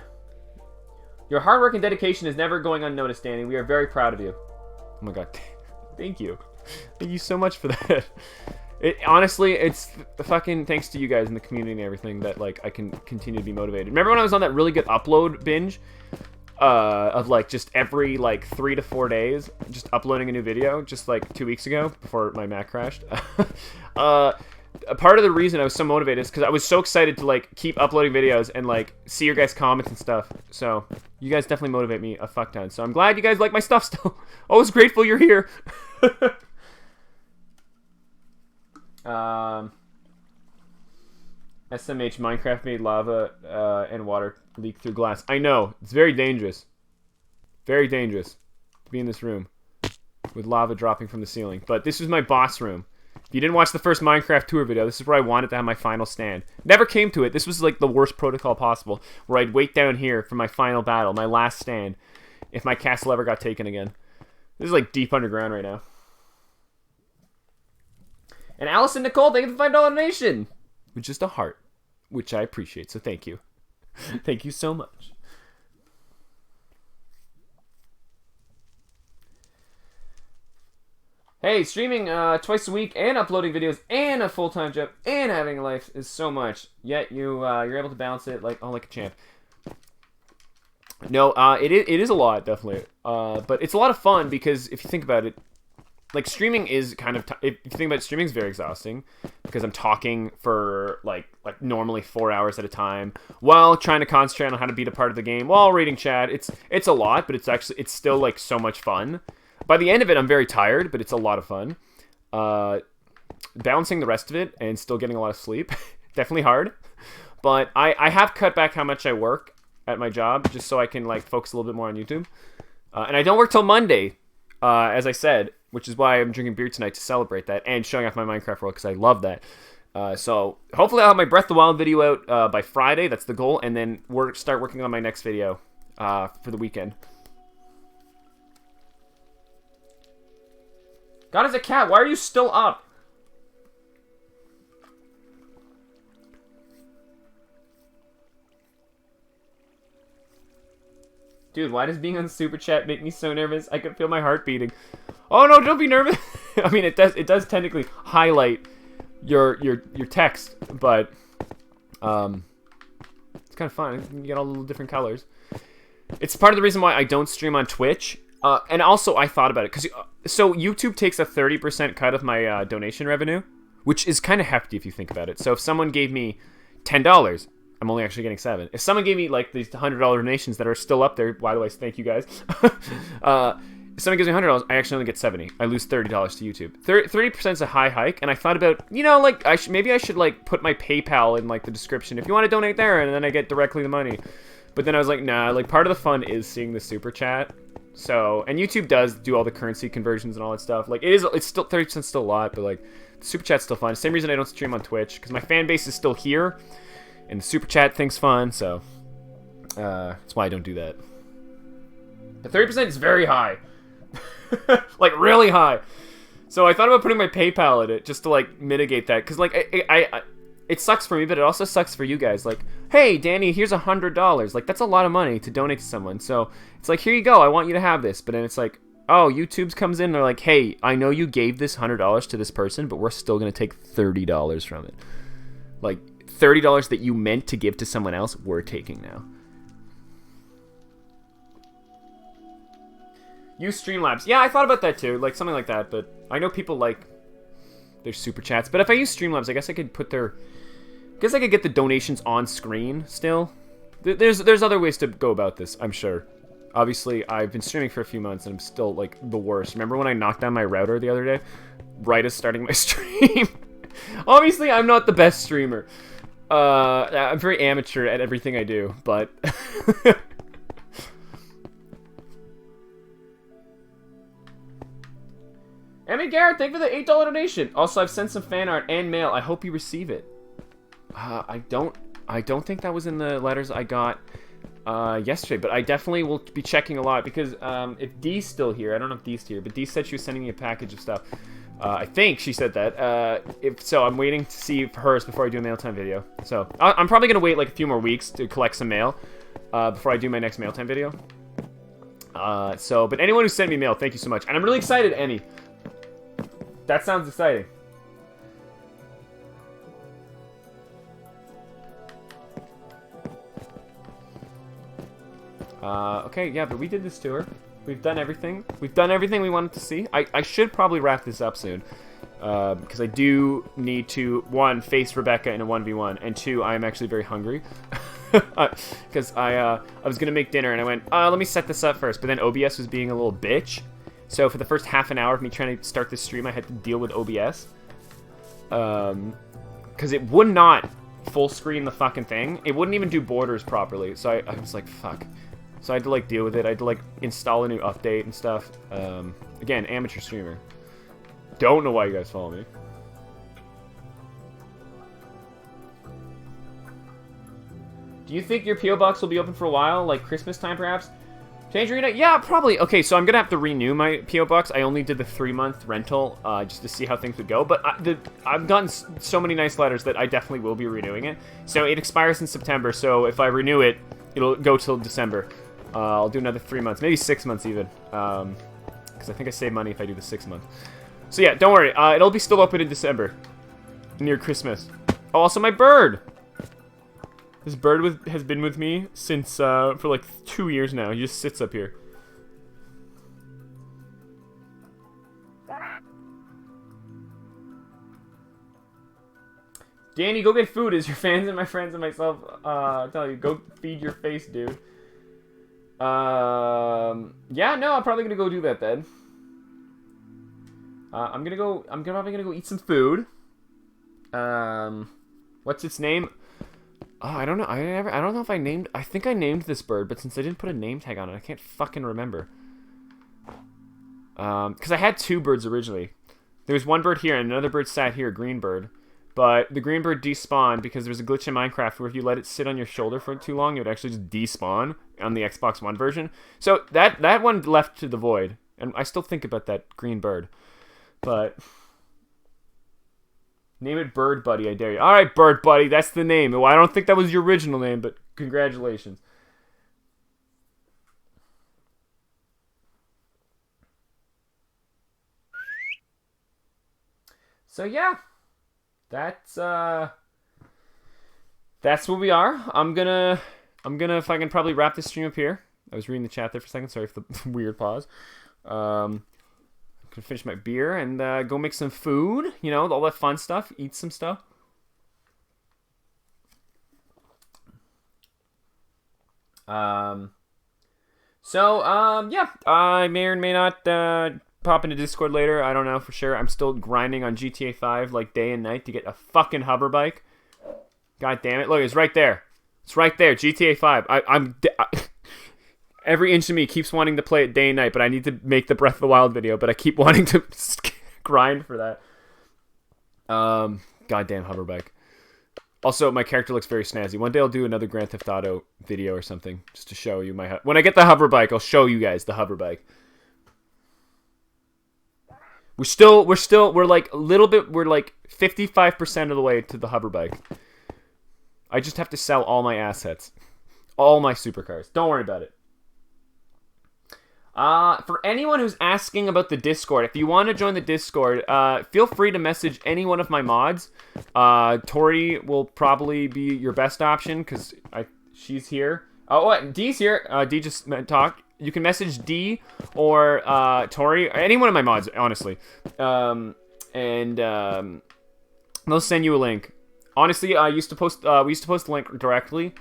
Your hard work and dedication is never going unnoticed, Danny. We are very proud of you. Oh my god. Thank you. Thank you so much for that. Honestly, it's fucking thanks to you guys in the community and everything that, like, I can continue to be motivated. Remember when I was on that really good upload binge? Of, like, just every, like, 3 to 4 days, just uploading a new video, just, like, 2 weeks ago, before my Mac crashed. A part of the reason I was so motivated is because I was so excited to, like, keep uploading videos and, like, see your guys' comments and stuff. So, you guys definitely motivate me a fuck ton. So, I'm glad you guys like my stuff still. Always grateful you're here. SMH Minecraft made lava and water leak through glass. I know. It's very dangerous. Very dangerous to be in this room with lava dropping from the ceiling. But this was my boss room. If you didn't watch the first Minecraft tour video, this is where I wanted to have my final stand. Never came to it. This was like the worst protocol possible, where I'd wait down here for my final battle, my last stand, if my castle ever got taken again. This is like deep underground right now. And Allison Nicole, thank you for the $5 donation. With just a heart, which I appreciate, so thank you. Thank you so much. Hey, streaming twice a week and uploading videos and a full-time job and having a life is so much. Yet you're able to balance it like a champ. No, it is a lot, definitely. But it's a lot of fun because if you think about it, like, streaming is kind of if you think about it, streaming is very exhausting because I'm talking for like normally 4 hours at a time while trying to concentrate on how to beat a part of the game while reading chat. It's a lot, but it's still like so much fun. By the end of it, I'm very tired, but it's a lot of fun. Balancing the rest of it and still getting a lot of sleep, definitely hard. But I have cut back how much I work at my job just so I can like focus a little bit more on YouTube. And I don't work till Monday, as I said, which is why I'm drinking beer tonight to celebrate that and showing off my Minecraft world because I love that. So hopefully I'll have my Breath of the Wild video out by Friday. That's the goal. And then start working on my next video for the weekend. God is a cat. Why are you still up? Dude, why does being on Super Chat make me so nervous? I can feel my heart beating. Oh no, don't be nervous. I mean, it does technically highlight your text, but it's kind of fun. You get all the little different colors. It's part of the reason why I don't stream on Twitch. And also, I thought about it so YouTube takes a 30% cut of my donation revenue, which is kind of hefty if you think about it. So if someone gave me $10, I'm only actually getting $7. If someone gave me like these $100 donations that are still up there, by the way, thank you guys. If someone gives me $100, I actually only get $70. I lose $30 to YouTube. 30% is a high hike, and I thought about, you know, like maybe I should like put my PayPal in like the description if you want to donate there, and then I get directly the money. But then I was like, nah, like part of the fun is seeing the super chat. So, and YouTube does do all the currency conversions and all that stuff. Like it's still 30% still a lot, but like the super chat's still fun. Same reason I don't stream on Twitch, because my fan base is still here, and the super chat thing's fun. So that's why I don't do that. But 30% is very high, like really high. So I thought about putting my PayPal in it just to like mitigate that, because like it sucks for me, but it also sucks for you guys. Like, hey, Danny, here's $100. Like, that's a lot of money to donate to someone. So it's like, here you go. I want you to have this. But then it's like, oh, YouTube's comes in and they're like, hey, I know you gave this $100 to this person, but we're still going to take $30 from it. Like, $30 that you meant to give to someone else, we're taking now. Use Streamlabs. Yeah, I thought about that too. Like, something like that. But I know people like their super chats. But if I use Streamlabs, I guess I could put their... I guess I could get the donations on screen still. There's other ways to go about this, I'm sure. Obviously, I've been streaming for a few months and I'm still, like, the worst. Remember when I knocked down my router the other day? Right as starting my stream. Obviously, I'm not the best streamer. I'm very amateur at everything I do, but... Emmy Garrett, thank you for the $8 donation. Also, I've sent some fan art and mail. I hope you receive it. I don't think that was in the letters I got yesterday, but I definitely will be checking a lot because if Dee's still here, I don't know if Dee's here, but Dee said she was sending me a package of stuff. I think she said that. If so, I'm waiting to see hers before I do a mail time video. So I'm probably gonna wait like a few more weeks to collect some mail before I do my next mail time video. But anyone who sent me mail, thank you so much, and I'm really excited, Emmy. That sounds exciting. Okay, yeah, but we did this tour. We've done everything. We've done everything we wanted to see. I should probably wrap this up soon. Because I do need to, 1, face Rebecca in a 1v1, and 2, I am actually very hungry. Because I was going to make dinner, and I went, let me set this up first. But then OBS was being a little bitch. So for the first half an hour of me trying to start this stream, I had to deal with OBS. Because it would not full screen the fucking thing. It wouldn't even do borders properly. So I was like, fuck. So I had to, like, deal with it. I had to, like, install a new update and stuff. Again, amateur streamer. Don't know why you guys follow me. Do you think your P.O. Box will be open for a while? Like, Christmas time, perhaps? Tangerina? Yeah, probably. Okay, so I'm gonna have to renew my P.O. Box. I only did the 3-month rental, just to see how things would go. But I've gotten so many nice letters that I definitely will be renewing it. So it expires in September, so if I renew it, it'll go till December. I'll do another 3 months, maybe 6 months even, because I think I save money if I do the 6 month. So yeah, don't worry, it'll be still open in December, near Christmas. Oh, also my bird! This bird has been with me since, for like 2 years now. He just sits up here. Danny, go get food. Is your fans and my friends and myself, I tell you, go feed your face, dude. Yeah, no, I'm probably gonna go do that then. I'm probably gonna go eat some food. What's its name? Oh, I don't know. I don't know if I think I named this bird, but since I didn't put a name tag on it, I can't fucking remember. Because I had 2 birds originally. There was one bird here and another bird sat here, a green bird. But the green bird despawned because there's a glitch in Minecraft where if you let it sit on your shoulder for too long, it would actually just despawn on the Xbox One version. So that one left to the void. And I still think about that green bird. But name it Bird Buddy, I dare you. Alright, Bird Buddy, that's the name. Well, I don't think that was your original name, but congratulations. So yeah. That's where we are. I'm gonna if I can probably wrap this stream up here. I was reading the chat there for a second. Sorry for the weird pause. I'm gonna finish my beer and go make some food. You know, all that fun stuff. Eat some stuff. Yeah. I may or may not pop into Discord later. I don't know for sure. I'm still grinding on GTA 5 like day and night to get a fucking hover bike. God damn it. Look, it's right there. It's right there. GTA 5. Every inch of me keeps wanting to play it day and night, but I need to make the Breath of the Wild video, but I keep wanting to grind for that. Goddamn hover bike. Also, my character looks very snazzy. One day I'll do another Grand Theft Auto video or something just to show you my... When I get the hover bike, I'll show you guys the hover bike. We're like a little bit, we're like 55% of the way to the hover bike. I just have to sell all my assets. All my supercars. Don't worry about it. For anyone who's asking about the Discord, if you want to join the Discord, feel free to message any one of my mods. Tori will probably be your best option because she's here. Oh, Dee's here. Dee just talked. You can message Dee or Tori, or any one of my mods, honestly. They'll send you a link. Honestly, we used to post the link directly,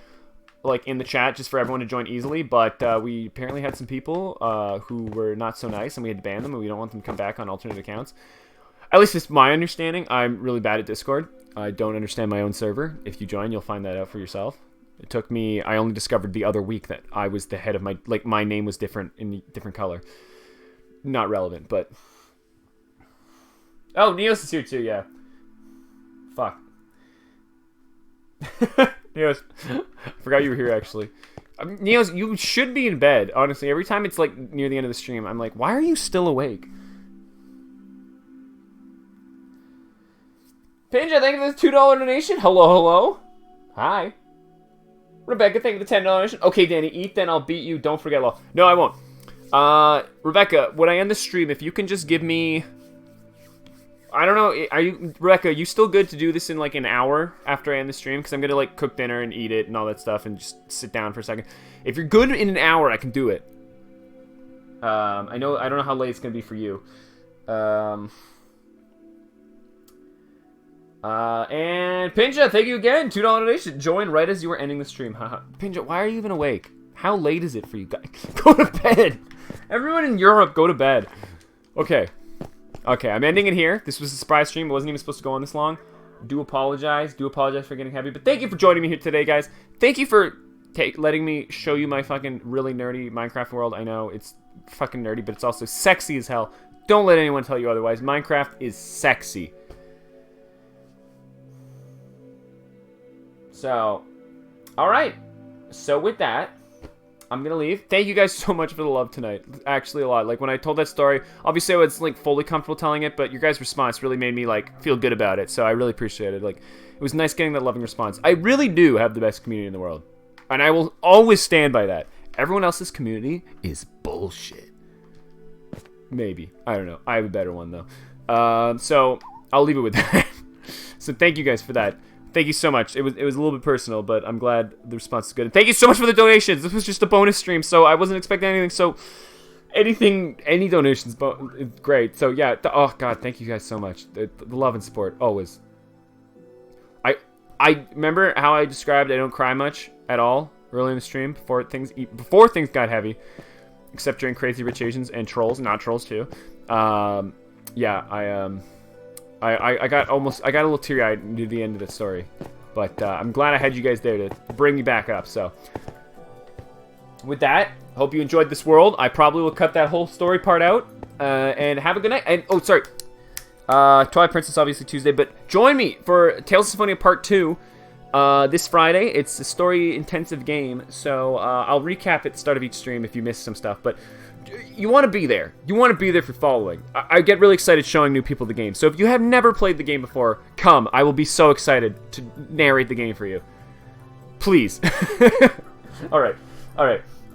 like in the chat, just for everyone to join easily. But we apparently had some people who were not so nice, and we had to ban them, and we don't want them to come back on alternate accounts. At least it's my understanding. I'm really bad at Discord. I don't understand my own server. If you join, you'll find that out for yourself. It took me, I only discovered the other week that I was the head of my, like, my name was different in a different color. Not relevant, but Oh, Neos is here too, yeah. Fuck. Neos. I forgot you were here, actually. Neos, you should be in bed, honestly. Every time it's, like, near the end of the stream, I'm like, why are you still awake? Pinja, thank you for the $2 donation. Hello, hello. Hi. Rebecca, thank you for the $10 donation. Okay, Danny, eat, then I'll beat you. Don't forget law. No, I won't. Rebecca, when I end the stream, if you can just give me... I don't know, Rebecca, you still good to do this in like an hour after I end the stream? Because I'm going to like cook dinner and eat it and all that stuff and just sit down for a second. If you're good in an hour, I can do it. I don't know how late it's going to be for you. And Pinja, thank you again. $2 donation. Join right as you were ending the stream. Pinja, why are you even awake? How late is it for you guys? Go to bed. Everyone in Europe, go to bed. Okay. Okay, I'm ending it here. This was a surprise stream. It wasn't even supposed to go on this long. Do apologize. Do apologize for getting heavy. But thank you for joining me here today, guys. Thank you for letting me show you my fucking really nerdy Minecraft world. I know it's fucking nerdy, but it's also sexy as hell. Don't let anyone tell you otherwise. Minecraft is sexy. So, alright. So with that, I'm gonna leave. Thank you guys so much for the love tonight. Actually, a lot. Like, when I told that story, obviously I was, like, fully comfortable telling it, but your guys' response really made me, like, feel good about it, so I really appreciate it. Like, it was nice getting that loving response. I really do have the best community in the world, and I will always stand by that. Everyone else's community is bullshit. Maybe. I don't know. I have a better one, though. So, I'll leave it with that. So, thank you guys for that. Thank you so much. It was a little bit personal, but I'm glad the response is good. And thank you so much for the donations. This was just a bonus stream, so I wasn't expecting anything. So any donations, great. So yeah. Oh God, thank you guys so much. The love and support always. I remember how I described I don't cry much at all early in the stream before things got heavy, except during Crazy Rich Asians and trolls, not trolls too. Yeah, I got a little teary-eyed near the end of the story, but I'm glad I had you guys there to bring me back up. So, with that, hope you enjoyed this world. I probably will cut that whole story part out, and have a good night. And oh, sorry, Twilight Princess obviously Tuesday, but join me for Tales of Symphonia Part 2 this Friday. It's a story-intensive game, so I'll recap at the start of each stream if you missed some stuff, but. You want to be there. You want to be there for following. I get really excited showing new people the game. So if you have never played the game before, come. I will be so excited to narrate the game for you. Please. All right.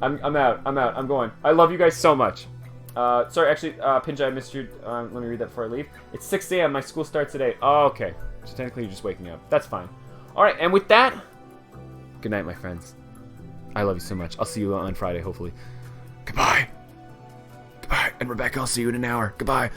I'm out. I'm going. I love you guys so much. Sorry, actually, Pinja, I missed you. Let me read that before I leave. It's 6 a.m. My school starts today. Oh, okay. So technically you're just waking up. That's fine. All right, and with that, good night, my friends. I love you so much. I'll see you on Friday, hopefully. Goodbye. Goodbye. And Rebecca, I'll see you in an hour. Goodbye.